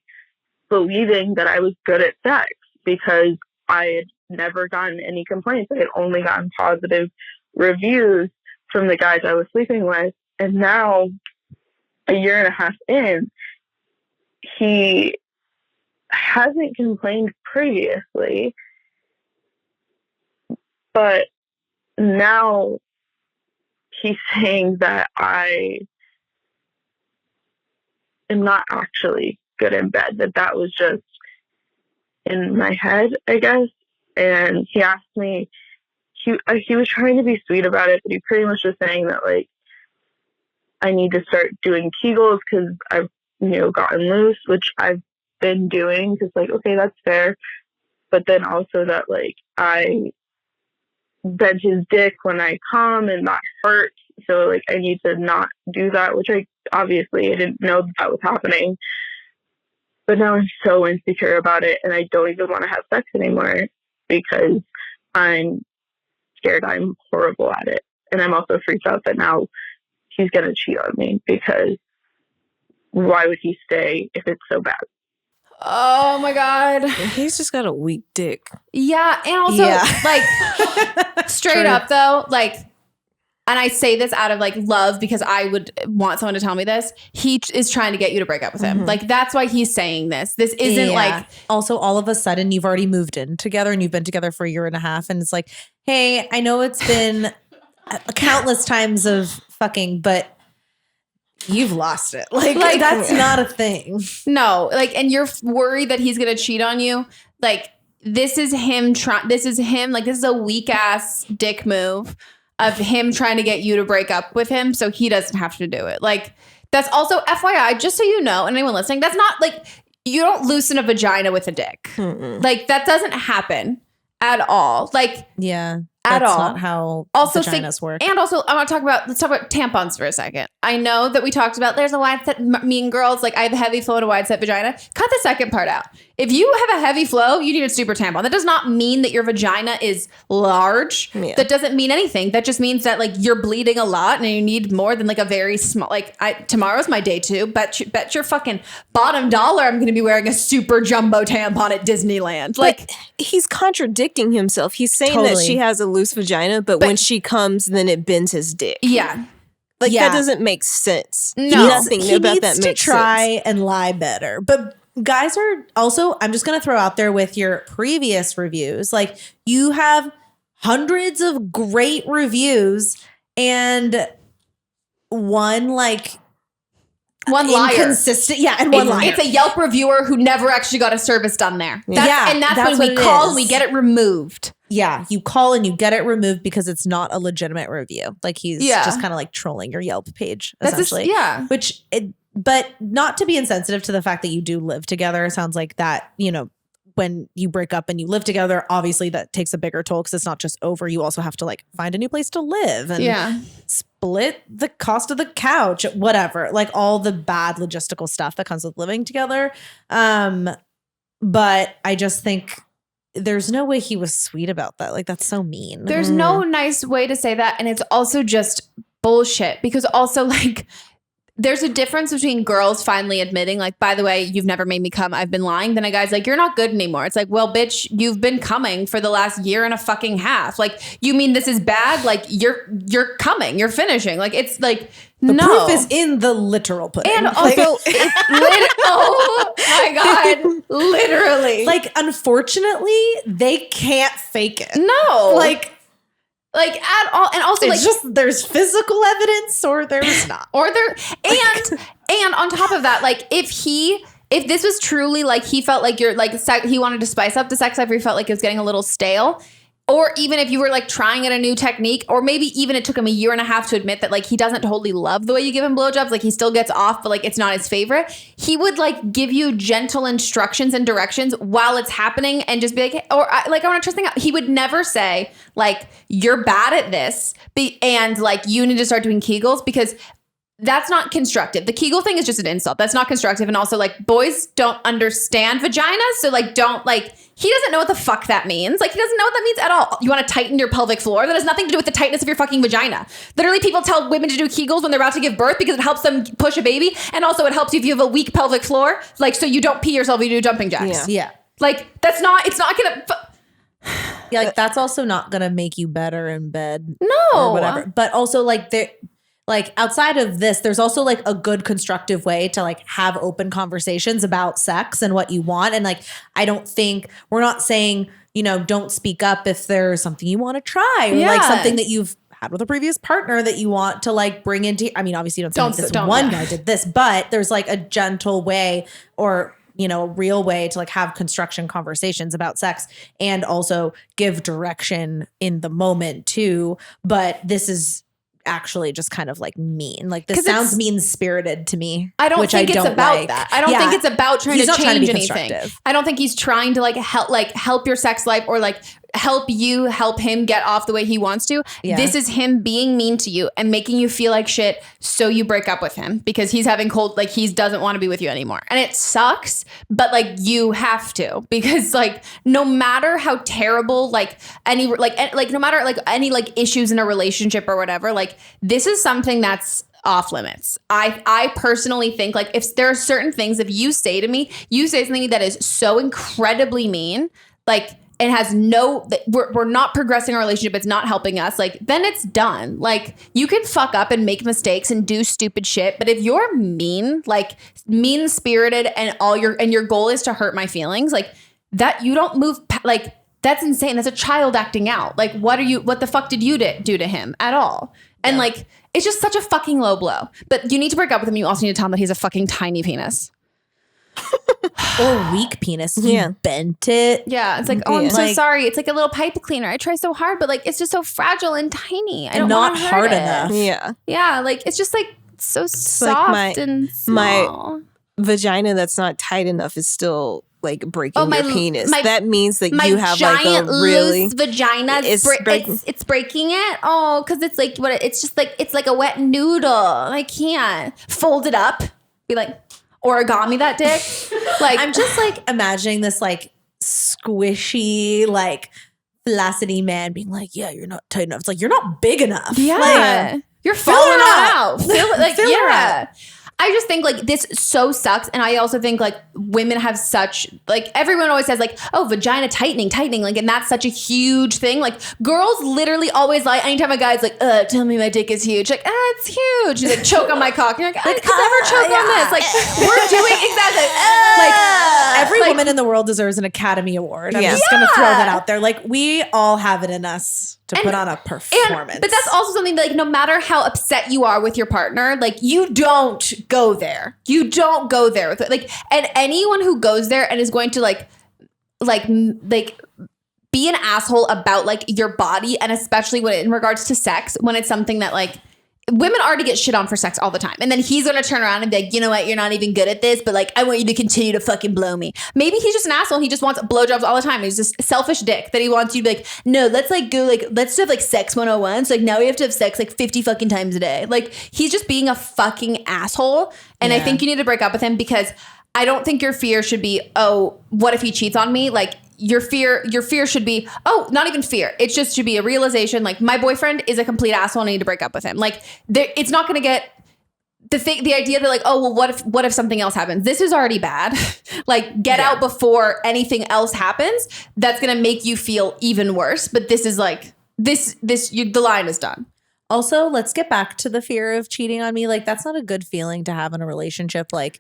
believing that I was good at sex, because I had never gotten any complaints. I had only gotten positive reviews from the guys I was sleeping with. And now, a year and a half in, he hasn't complained previously, but now he's saying that I am not actually good in bed, that was just in my head, I guess. And he asked me, he was trying to be sweet about it, but he pretty much was saying that, like, I need to start doing Kegels because I've, gotten loose, which I've been doing, because, like, okay, that's fair. But then also that, like, I bend his dick when I come and that hurts. So, like, I need to not do that, which I didn't know that was happening. But now I'm so insecure about it, and I don't even want to have sex anymore because I'm scared I'm horrible at it. And I'm also freaked out that now he's going to cheat on me, because why would he stay if it's so bad? Oh my God. He's just got a weak dick. Yeah. And also, like, straight up though, like, and I say this out of, like, love, because I would want someone to tell me this. He is trying to get you to break up with him. Mm-hmm. Like, that's why he's saying this. This isn't like. Also, all of a sudden, you've already moved in together and you've been together for a year and a half. And it's like, hey, I know it's been countless times of fucking, but you've lost it. Like that's not a thing. No, like, and you're worried that he's going to cheat on you. Like, this is him this is a weak ass dick move of him trying to get you to break up with him so he doesn't have to do it. Like, that's also FYI, just so you know, and anyone listening, that's not like, you don't loosen a vagina with a dick. Mm-mm. Like, that doesn't happen at all. Like, yeah. At That's all. not how vaginas work. And also, let's talk about tampons for a second. I know that we talked about there's a wide set, mean girls, like I have a heavy flow and a wide set vagina. Cut the second part out. If you have a heavy flow, you need a super tampon. That does not mean that your vagina is large. Yeah. That doesn't mean anything. That just means that, like, you're bleeding a lot and you need more than, like, a very small, like, tomorrow's my day too. Bet your fucking bottom dollar I'm going to be wearing a super jumbo tampon at Disneyland. Like, but he's contradicting himself. He's saying that she has a loose vagina, but when she comes, then it bends his dick. Yeah. Like, that doesn't make sense. No. Nothing about that makes sense. He needs to try and lie better. But guys are also, I'm just going to throw out there with your previous reviews, like, you have hundreds of great reviews and one liar. Inconsistent. Yeah, and one liar. It's a Yelp reviewer who never actually got a service done there. That's when we call and we get it removed. Yeah, you call and you get it removed because it's not a legitimate review. Like, he's just kind of like trolling your Yelp page, essentially. But not to be insensitive to the fact that you do live together. It sounds like that, when you break up and you live together, obviously that takes a bigger toll because it's not just over. You also have to like find a new place to live and split the cost of the couch, whatever, like all the bad logistical stuff that comes with living together. But I just think there's no way he was sweet about that. Like, that's so mean. There's no nice way to say that. And it's also just bullshit because also like there's a difference between girls finally admitting like, by the way, you've never made me come. I've been lying. Then a guy's like, you're not good anymore. It's like, well, bitch, you've been coming for the last year and a fucking half. Like, you mean this is bad? Like you're coming, you're finishing. Like, it's like, the proof is in the literal pudding. And also, oh my God, literally. Like, unfortunately, they can't fake it. No. Like at all. And also it's like just there's physical evidence or there's not. Or there and on top of that, like if this was truly like he felt like you're like he wanted to spice up the sex life or he felt like it was getting a little stale. Or even if you were like trying at a new technique, or maybe even it took him a year and a half to admit that like he doesn't totally love the way you give him blowjobs, like he still gets off, but like it's not his favorite. He would like give you gentle instructions and directions while it's happening and just be like, hey, or I want to try something out. He would never say like, you're bad at this and like you need to start doing Kegels because that's not constructive. The Kegel thing is just an insult. That's not constructive. And also like boys don't understand vagina. So like don't like, he doesn't know what the fuck that means. Like he doesn't know what that means at all. You want to tighten your pelvic floor? That has nothing to do with the tightness of your fucking vagina. Literally people tell women to do Kegels when they're about to give birth because it helps them push a baby. And also it helps you if you have a weak pelvic floor. Like so you don't pee yourself when you do jumping jacks. Yeah. Like it's not gonna... Yeah, like that's also not gonna make you better in bed. No. Or whatever. But also like like outside of this, there's also like a good constructive way to like have open conversations about sex and what you want. And like, I don't think we're not saying, you know, don't speak up if there's something you want to try or like something that you've had with a previous partner that you want to like bring into, I mean, obviously you don't say this one guy did this, but there's like a gentle way or, you know, a real way to like have construction conversations about sex and also give direction in the moment too. But this is actually just kind of like mean. Like this sounds mean-spirited to me. I don't think it's about that. I don't think it's about trying to change anything. I don't think he's trying to like help your sex life or like help him get off the way he wants to. Yeah. This is him being mean to you and making you feel like shit so you break up with him because he's having he doesn't want to be with you anymore. And it sucks, but like you have to because like no matter how terrible no matter like any like issues in a relationship or whatever, like this is something that's off limits. I personally think like if there are certain things, if you say something that is so incredibly mean, like it has we're not progressing our relationship. It's not helping us. Like, then it's done. Like, you can fuck up and make mistakes and do stupid shit. But if you're mean, like mean spirited and your goal is to hurt my feelings, like that, you don't move, like, that's insane. That's a child acting out. Like, what the fuck did you do to him at all? And like, it's just such a fucking low blow. But you need to break up with him. You also need to tell him that he's a fucking tiny penis. Or weak penis. You bent it. Yeah. It's like, oh, I'm so sorry. It's like a little pipe cleaner. I try so hard, but like, it's just so fragile and tiny. I don't want to hurt hard it. enough. Yeah. Yeah. Like, it's just like so soft like and small. My vagina that's not tight enough is still like breaking your penis. That means that you have like a really loose vagina. It's breaking it. Oh, because it's like it's just like it's like a wet noodle. I can't fold it up. Be like origami that dick. Like I'm just like imagining this like squishy like flaccidy man being like, yeah, you're not tight enough. It's like you're not big enough. Yeah, like, you're falling out. I just think like this so sucks. And I also think like women have such like everyone always says like, oh, vagina tightening like, and that's such a huge thing. Like girls literally always lie. Anytime a guy's like, tell me my dick is huge. Like, it's huge. You like choke on my cock. And you're like, I could never choke on this. Like we're doing exactly. Like every woman in the world deserves an Academy Award. I'm just going to throw that out there. Like we all have it in us to put on a performance. But that's also something that, like, no matter how upset you are with your partner, like, you don't go there. You don't go there with it. Like, and anyone who goes there and is going to like be an asshole about like your body, and especially when in regards to sex, when it's something that like women already get shit on for sex all the time. And then he's going to turn around and be like, you know what? You're not even good at this, but like, I want you to continue to fucking blow me. Maybe he's just an asshole. He just wants blowjobs all the time. He's just a selfish dick that he wants you to be like, no, let's like go like, let's have like sex 101. So like now we have to have sex like 50 fucking times a day. Like he's just being a fucking asshole. And I think you need to break up with him because I don't think your fear should be, oh, what if he cheats on me? Like your fear should be, oh, not even fear. It just should be a realization. Like my boyfriend is a complete asshole and I need to break up with him. Like it's not going to get the idea that like, oh, well, what if something else happens? This is already bad. Like get out before anything else happens. That's going to make you feel even worse. But this is like the line is done. Also, let's get back to the fear of cheating on me. Like that's not a good feeling to have in a relationship. Like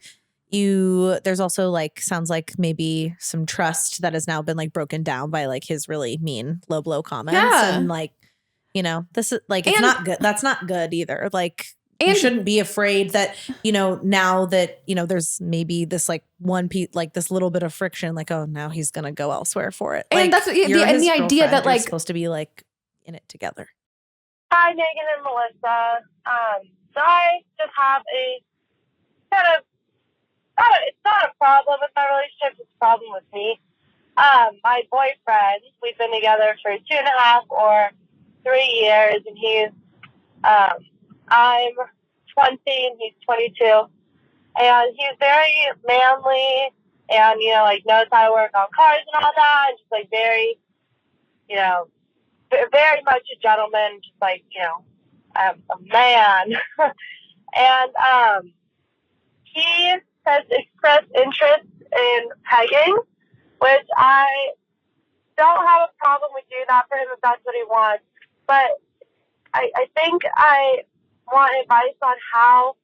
there's also like, sounds like maybe some trust that has now been like broken down by like his really mean low blow comments. Yeah. And like, you know, this is like, it's not good. That's not good either. Like you shouldn't be afraid that, you know, now that, you know, there's maybe this like one piece, like this little bit of friction, like, oh, now he's going to go elsewhere for it. And like, that's the idea that like supposed to be like in it together. Hi, Megan and Melissa. So I just have a kind of, it's not a problem with my relationship, it's a problem with me. My boyfriend, we've been together for 2.5 or 3 years, and he's, I'm 20 and he's 22, and he's very manly and, you know, like knows how to work on cars and all that, and just like very, you know, very much a gentleman, just like, you know, a man. And he has expressed interest in pegging, which I don't have a problem with doing that for him if that's what he wants. But I think I want advice on how.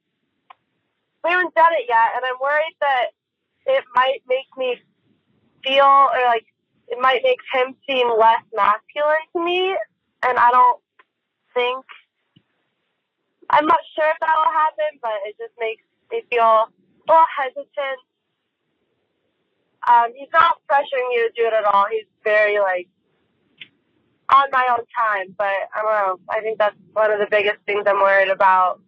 We haven't done it yet, and I'm worried that it might make me feel, or like it might make him seem less masculine to me, and I don't think, I'm not sure if that will happen, but it just makes me feel a little hesitant. He's not pressuring you to do it at all. He's very, like, on my own time, but I don't know. I think that's one of the biggest things I'm worried about,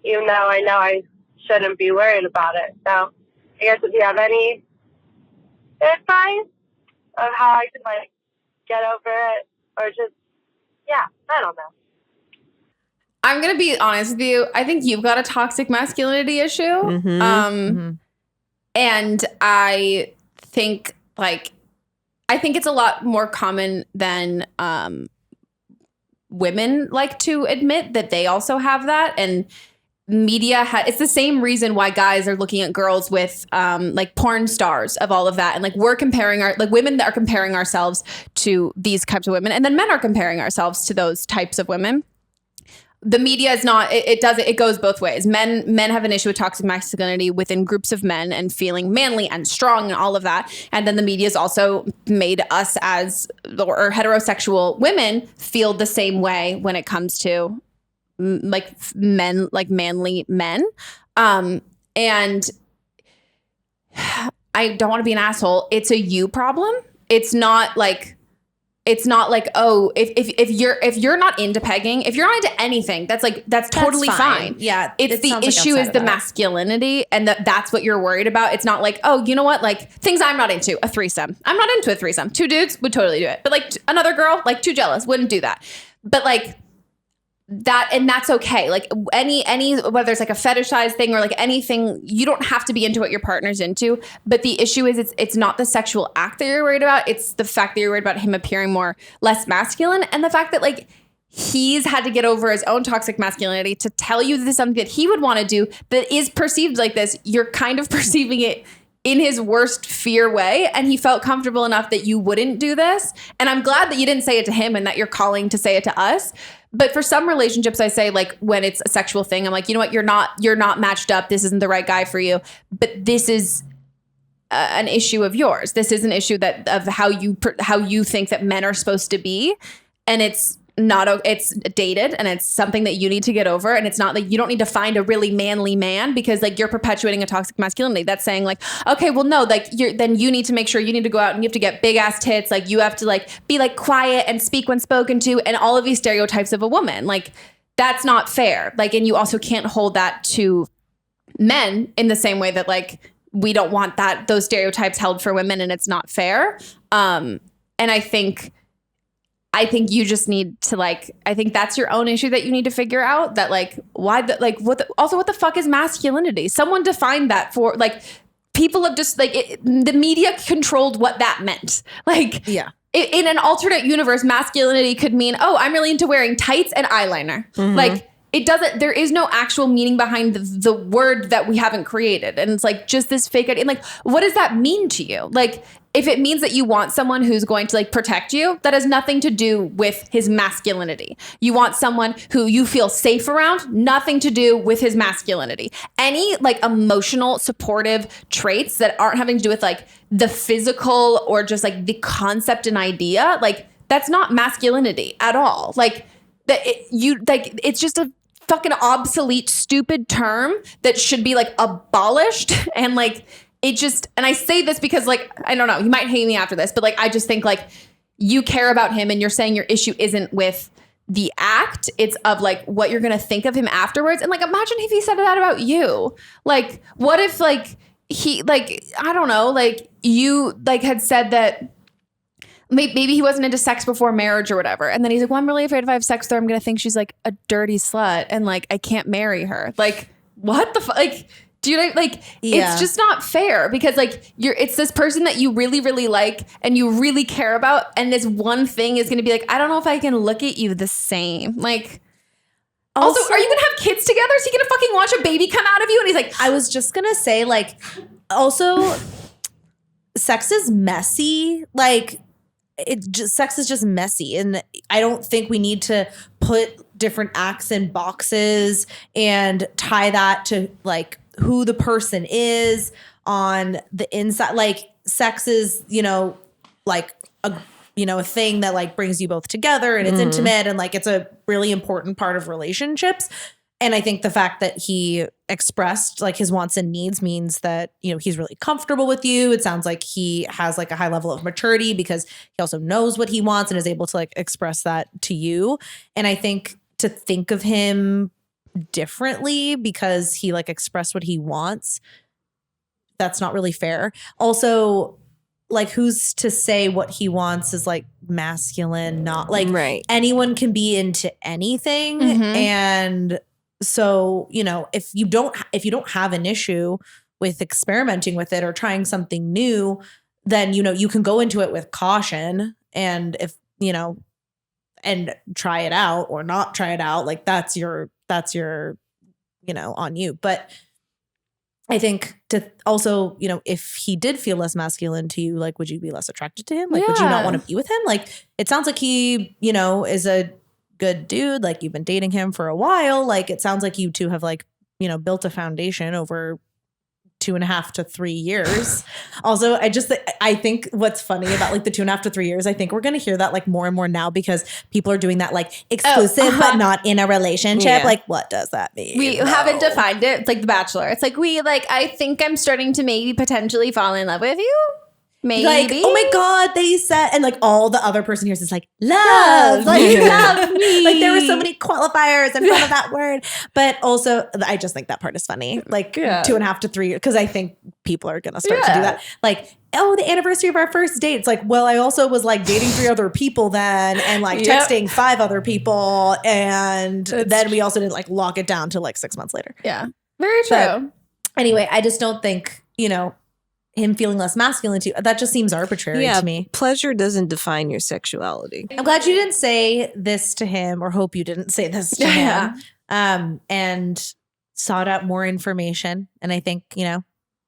even though I know I shouldn't be worried about it. So I guess if you have any advice of how I could, like, get over it, or just, yeah, I don't know. I'm going to be honest with you. I think you've got a toxic masculinity issue. Mm-hmm. And I think it's a lot more common than women like to admit that they also have that. And media it's the same reason why guys are looking at girls with like porn stars of all of that, and like we're comparing women that are comparing ourselves to these types of women, and then men are comparing ourselves to those types of women. The media is not, it goes both ways. Men have an issue with toxic masculinity within groups of men and feeling manly and strong and all of that. And then the media has also made us as or heterosexual women feel the same way when it comes to like men, like manly men. And I don't want to be an asshole. It's a you problem. It's not like, oh, if you're not into pegging, if you're not into anything, that's totally fine. Yeah. It's the issue is the masculinity, and that's what you're worried about. It's not like, oh, you know what? Like things I'm not into, a threesome. I'm not into a threesome. 2 dudes would totally do it. But like another girl, like too jealous, wouldn't do that. But like that, and that's okay. Like any whether it's like a fetishized thing or like anything, you don't have to be into what your partner's into. But the issue is it's not the sexual act that you're worried about. It's the fact that you're worried about him appearing less masculine, and the fact that like he's had to get over his own toxic masculinity to tell you this is something that he would want to do that is perceived like this. You're kind of perceiving it in his worst fear way, and he felt comfortable enough that you wouldn't do this. And I'm glad that you didn't say it to him and that you're calling to say it to us. But for some relationships, I say, like, when it's a sexual thing, I'm like, you know what? You're not matched up. This isn't the right guy for you. But this is an issue of yours. This is an issue of how you think that men are supposed to be. And it's dated, and it's something that you need to get over. And it's not like you don't need to find a really manly man because like you're perpetuating a toxic masculinity. That's saying like, okay, well, no, like then you need to make sure you need to go out and you have to get big ass tits. Like you have to like be like quiet and speak when spoken to, and all of these stereotypes of a woman. Like that's not fair. Like, and you also can't hold that to men in the same way that like we don't want those stereotypes held for women, and it's not fair. And I think you just need to like, I think that's your own issue that you need to figure out, that like, why the, like, what the fuck is masculinity? Someone defined that for like, people have just like, the media controlled what that meant. Like, yeah. In an alternate universe, masculinity could mean, oh, I'm really into wearing tights and eyeliner. Like, it doesn't, there is no actual meaning behind the word that we haven't created. And it's like just this fake idea. And like, what does that mean to you? Like, if it means that you want someone who's going to like protect you, that has nothing to do with his masculinity. You want someone who you feel safe around, nothing to do with his masculinity. Any like emotional supportive traits that aren't having to do with like the physical or just like the concept and idea, like that's not masculinity at all. Like it's just a fucking obsolete, stupid term that should be like abolished. And like, it just, and I say this because like, I don't know, you might hate me after this, but like, I just think like you care about him and you're saying your issue isn't with the act, it's of like what you're going to think of him afterwards. And like, imagine if he said that about you. Like, what if like he, like, I don't know, like you like had said that maybe he wasn't into sex before marriage or whatever. And then he's like, well, I'm really afraid if I have sex with her, I'm going to think she's like a dirty slut and like, I can't marry her. Like, what the fuck? Like, do you know, like, it's just not fair because like it's this person that you really, really like and you really care about. And this one thing is going to be like, I don't know if I can look at you the same. Like, also are you going to have kids together? Is he going to fucking watch a baby come out of you? And he's like, I was just going to say like, also sex is messy. Like sex is just messy. And I don't think we need to put different acts in boxes and tie that to like who the person is on the inside. Like sex is, like a thing that like brings you both together and it's intimate and like it's a really important part of relationships. And I think the fact that he expressed like his wants and needs means that, he's really comfortable with you. It sounds like he has like a high level of maturity because he also knows what he wants and is able to like express that to you. And I think to think of him differently because he like expressed what he wants, that's not really fair. Also, like who's to say what he wants is like masculine, not like anyone can be into anything. And so, if you don't have an issue with experimenting with it or trying something new, then, you can go into it with caution. And if, and try it out or not try it out, like that's your, on you. But I think to also, if he did feel less masculine to you, like, would you be less attracted to him? Like, would you not want to be with him? Like, it sounds like he, is a good dude. Like you've been dating him for a while. Like it sounds like you two have like, built a foundation over 2.5 to 3 years. Also, I think what's funny about like the 2.5 to 3 years, I think we're going to hear that like more and more now because people are doing that like exclusive, but not in a relationship. Yeah. Like what does that mean? We haven't defined it. It's like The Bachelor. It's like, I think I'm starting to maybe potentially fall in love with you. Maybe. Like, oh my God, they said, and like all the other person hears is like, love, like love me. Like there were so many qualifiers in front of that word. But also, I just think that part is funny. Like 2.5 to 3 years, because I think people are going to start to do that. Like, oh, the anniversary of our first date. It's like, well, I also was like dating 3 other people then and like texting 5 other people. And then we also didn't like lock it down till like 6 months later. Yeah, very true. But anyway, I just don't think, him feeling less masculine too. That just seems arbitrary to me. Pleasure doesn't define your sexuality. I'm glad you didn't say this to him, or hope you didn't say this to him. And sought out more information. And I think,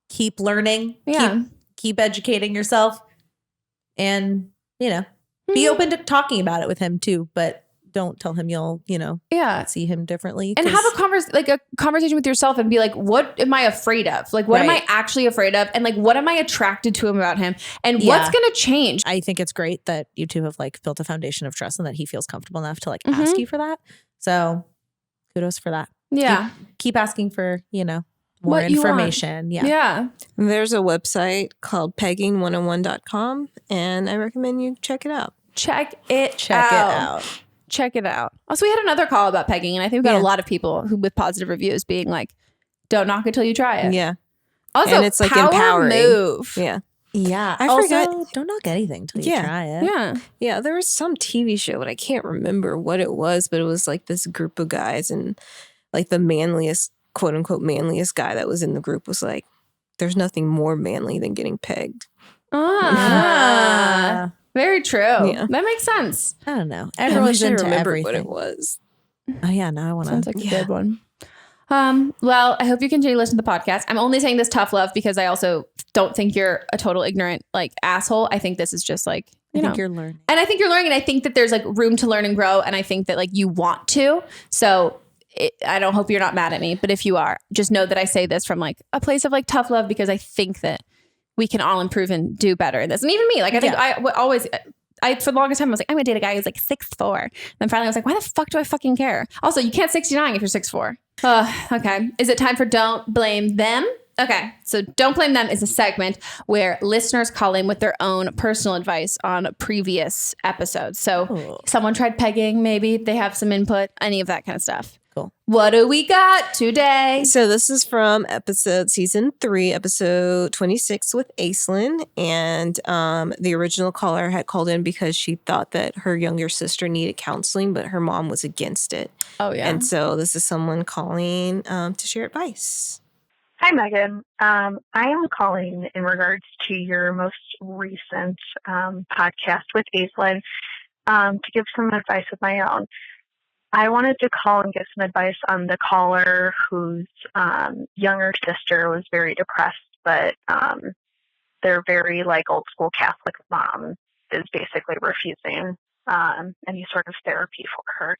keep learning, keep educating yourself, and, be open to talking about it with him too. But don't tell him you'll, see him differently. And have a conversation with yourself and be like, what am I afraid of? Like, what am I actually afraid of? And like, what am I attracted to him about him? And what's going to change? I think it's great that you two have like built a foundation of trust and that he feels comfortable enough to like ask you for that. So kudos for that. Yeah. Keep asking for, more information. Yeah. There's a website called pegging101.com and I recommend you check it out. Check it out. check it out. Also, we had another call about pegging, and I think we got a lot of people who with positive reviews being like, don't knock it till you try it. Yeah. Also, and it's like power empowering. Move. Yeah. Yeah. I also, forgot. don't knock anything till you try it. Yeah. Yeah. There was some TV show, but I can't remember what it was, but it was like this group of guys, and like the manliest, quote unquote, manliest guy that was in the group was like, there's nothing more manly than getting pegged. Very true. Yeah. That makes sense. I don't know. I Everyone's wish I into remembered everything. what it was. Oh yeah, now I want Sounds to. like a good one. Well, I hope you continue to listen to the podcast. I'm only saying this tough love because I also don't think you're a total ignorant like asshole. I think this is just like, I think you're learning. And I think you're learning, and I think that there's like room to learn and grow, and I think that like you want to. So I don't hope you're not mad at me, but if you are, just know that I say this from like a place of like tough love because I think that we can all improve and do better in this. And even me, like I think for the longest time I was like, I'm gonna date a guy who's like 6'4". Then finally I was like, why the fuck do I fucking care? Also, you can't 69 if you're 6'4". Okay. Is it time for Don't Blame Them? Okay. So Don't Blame Them is a segment where listeners call in with their own personal advice on previous episodes. So someone tried pegging, maybe they have some input, any of that kind of stuff. Cool. What do we got today? So this is from season 3, episode 26 with SKYN. And the original caller had called in because she thought that her younger sister needed counseling, but her mom was against it. Oh, yeah. And so this is someone calling to share advice. Hi, Meghan. I am calling in regards to your most recent podcast with SKYN to give some advice of my own. I wanted to call and give some advice on the caller whose younger sister was very depressed, but their very like old school Catholic mom is basically refusing any sort of therapy for her.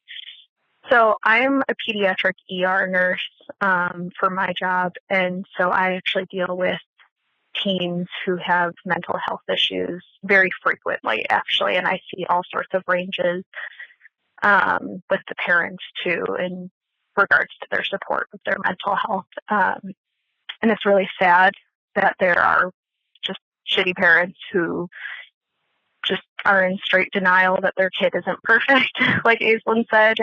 So I'm a pediatric ER nurse for my job, and so I actually deal with teens who have mental health issues very frequently, actually, and I see all sorts of ranges with the parents too in regards to their support with their mental health. And it's really sad that there are just shitty parents who just are in straight denial that their kid isn't perfect, like SKYN said,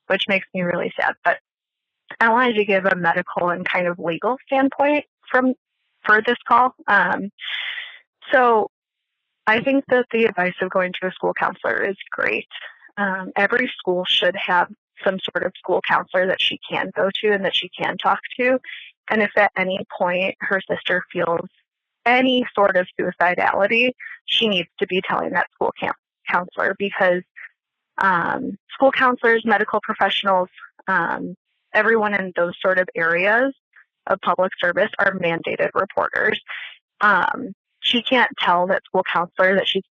which makes me really sad. But I wanted to give a medical and kind of legal standpoint for this call. So I think that the advice of going to a school counselor is great. Every school should have some sort of school counselor that she can go to and that she can talk to. And if at any point her sister feels any sort of suicidality, she needs to be telling that school counselor, because school counselors, medical professionals, everyone in those sort of areas of public service are mandated reporters. She can't tell that school counselor that she's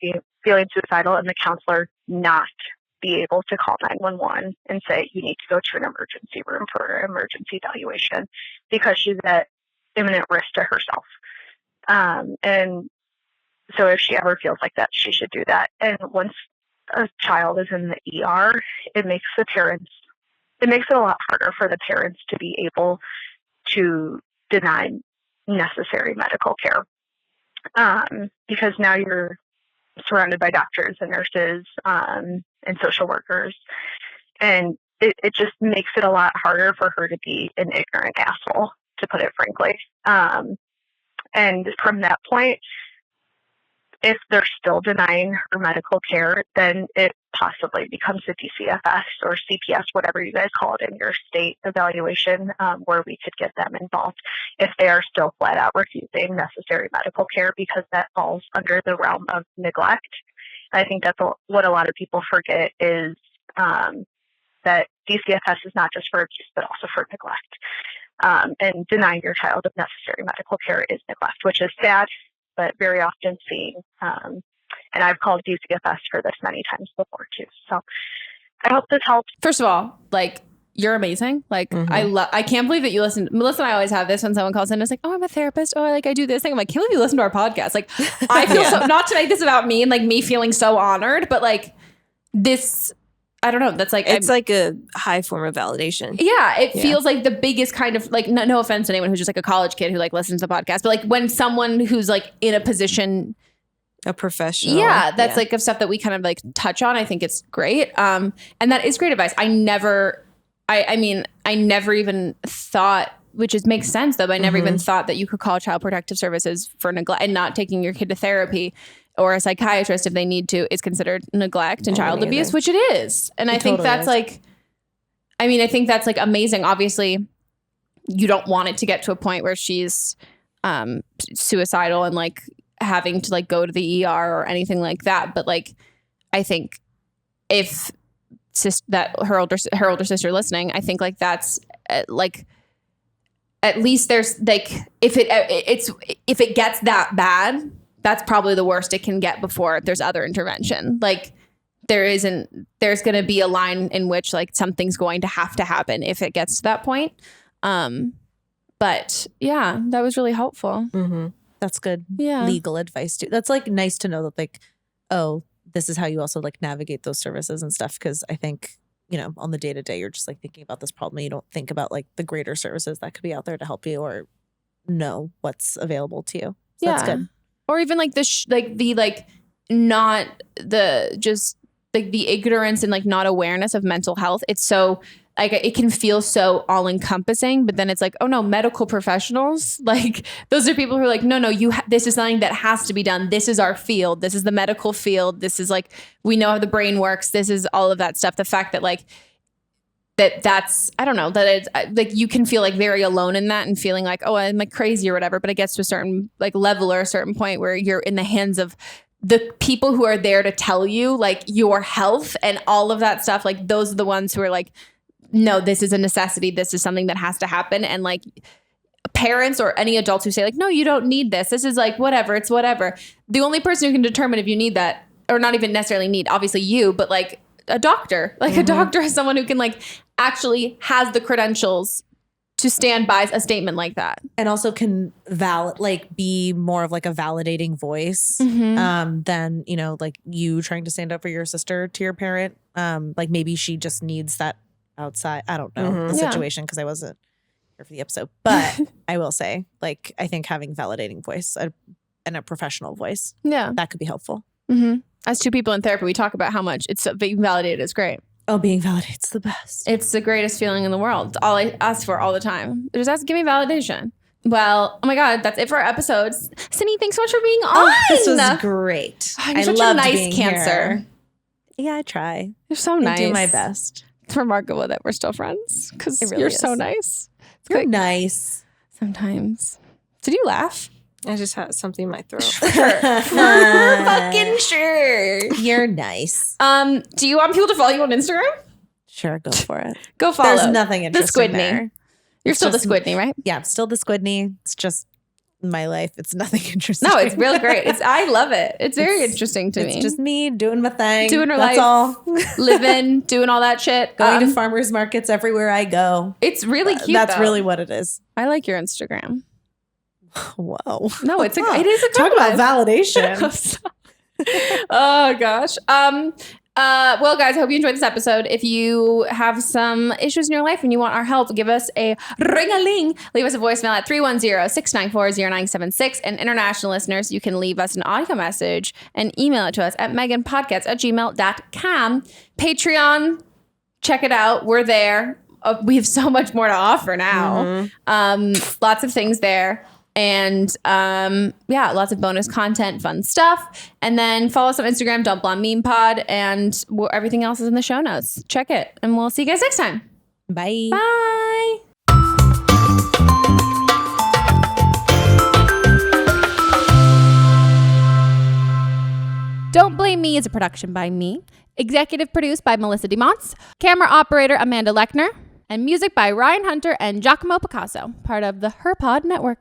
feeling suicidal and the counselor not be able to call 911 and say, you need to go to an emergency room for an emergency evaluation, because she's at imminent risk to herself. And so if she ever feels like that, she should do that. And once a child is in the ER, it makes it a lot harder for the parents to be able to deny necessary medical care. Because now you're surrounded by doctors and nurses and social workers. And it just makes it a lot harder for her to be an ignorant asshole, to put it frankly. And from that point, if they're still denying her medical care, then it possibly becomes a DCFS or CPS, whatever you guys call it in your state evaluation, where we could get them involved if they are still flat out refusing necessary medical care, because that falls under the realm of neglect. I think that's what a lot of people forget is that DCFS is not just for abuse, but also for neglect. And denying your child of necessary medical care is neglect, which is sad, but very often seen. And I've called DCFS for this many times before too. So I hope this helps. First of all, like, you're amazing. Like, I can't believe that you listen. Melissa and I always have this when someone calls in. It's like, oh, I'm a therapist. Oh, I do this thing. I'm like, can't believe you listen to our podcast. Like, I feel so, not to make this about me and like me feeling so honored, but like this, I don't know. That's like, it's like a high form of validation. Yeah. It feels like the biggest kind of like, no offense to anyone who's just like a college kid who like listens to podcasts, but like when someone who's like in a position a professional. Yeah, that's like of stuff that we kind of like touch on. I think it's great. And that is great advice. I never even thought, which makes sense though, but I never even thought that you could call Child Protective Services for neglect, and not taking your kid to therapy or a psychiatrist if they need to is considered neglect and child abuse, which it is. And I think that's like, I think that's like amazing. Obviously you don't want it to get to a point where she's suicidal and like having to like go to the ER or anything like that. But like, I think if her older sister listening, I think like that's like, at least there's like, if it gets that bad, that's probably the worst it can get before there's other intervention. Like there's going to be a line in which like something's going to have to happen if it gets to that point. But yeah, that was really helpful. That's good legal advice too. That's like nice to know that like, oh, this is how you also like navigate those services and stuff. Cause I think, you know, on the day to day, you're just like thinking about this problem. You don't think about like the greater services that could be out there to help you or know what's available to you. So that's good. Or even like not the just like the ignorance and like not awareness of mental health. It's so like it can feel so all encompassing, but then it's like, oh no, medical professionals, like those are people who are like, no, this is something that has to be done. This is our field. This is the medical field. This is like, we know how the brain works. This is all of that stuff. The fact that like, that's, I don't know, that it's like, you can feel like very alone in that and feeling like, oh, I'm like crazy or whatever, but it gets to a certain like level or a certain point where you're in the hands of the people who are there to tell you like your health and all of that stuff. Like those are the ones who are like, no, this is a necessity. This is something that has to happen. And like parents or any adults who say like, no, you don't need this. This is like, whatever, it's whatever. The only person who can determine if you need that, or not even necessarily need, obviously you, but like a doctor, like a doctor is someone who can like actually has the credentials to stand by a statement like that. And also can be more of like a validating voice than, you know, like you trying to stand up for your sister to your parent. Like maybe she just needs that outside. I don't know the situation because I wasn't here for the episode. But I will say, like, I think having validating voice and a professional voice, that could be helpful. As two people in therapy, we talk about how much being validated is great. Oh, being validated's the best. It's the greatest feeling in the world. It's all I ask for all the time. Just give me validation. Well, oh my God, that's it for our episodes. Cindy, thanks so much for being on. Oh, this was great. Oh, you're such a nice Cancer. Here. Yeah, I try. You're so nice. I do my best. It's remarkable that we're still friends because you're so nice. You're nice. Sometimes. Did you laugh? I just had something in my throat. For fucking sure. You're nice. Do you want people to follow you on Instagram? Sure, go for it. Go follow. There's nothing interesting there. You're still the Squidney, right? Yeah, I'm still the Squidney. It's just my life. It's nothing interesting. No, it's real great. I love it. It's very interesting to me. It's just me doing my thing. Doing her life. That's all. Living, doing all that shit. Going to farmers markets everywhere I go. It's really cute. That's really what it is. I like your Instagram. Whoa. No, it is a good Talk about validation. Oh gosh. Well, guys, I hope you enjoyed this episode. If you have some issues in your life and you want our help, give us a ring-a-ling. Leave us a voicemail at 310-694-0976. And international listeners, you can leave us an audio message and email it to us at meghanpodcast@gmail.com. Patreon, check it out. We're there. We have so much more to offer now. Lots of things there. And lots of bonus content, fun stuff. And then follow us on Instagram, Don't Blonde Meme Pod, and everything else is in the show notes. Check it. And we'll see you guys next time. Bye. Bye. Don't Blame Me is a production by me. Executive produced by Melissa DeMonts. Camera operator Amanda Lechner. And music by Ryan Hunter and Giacomo Picasso, part of the HerPod Network.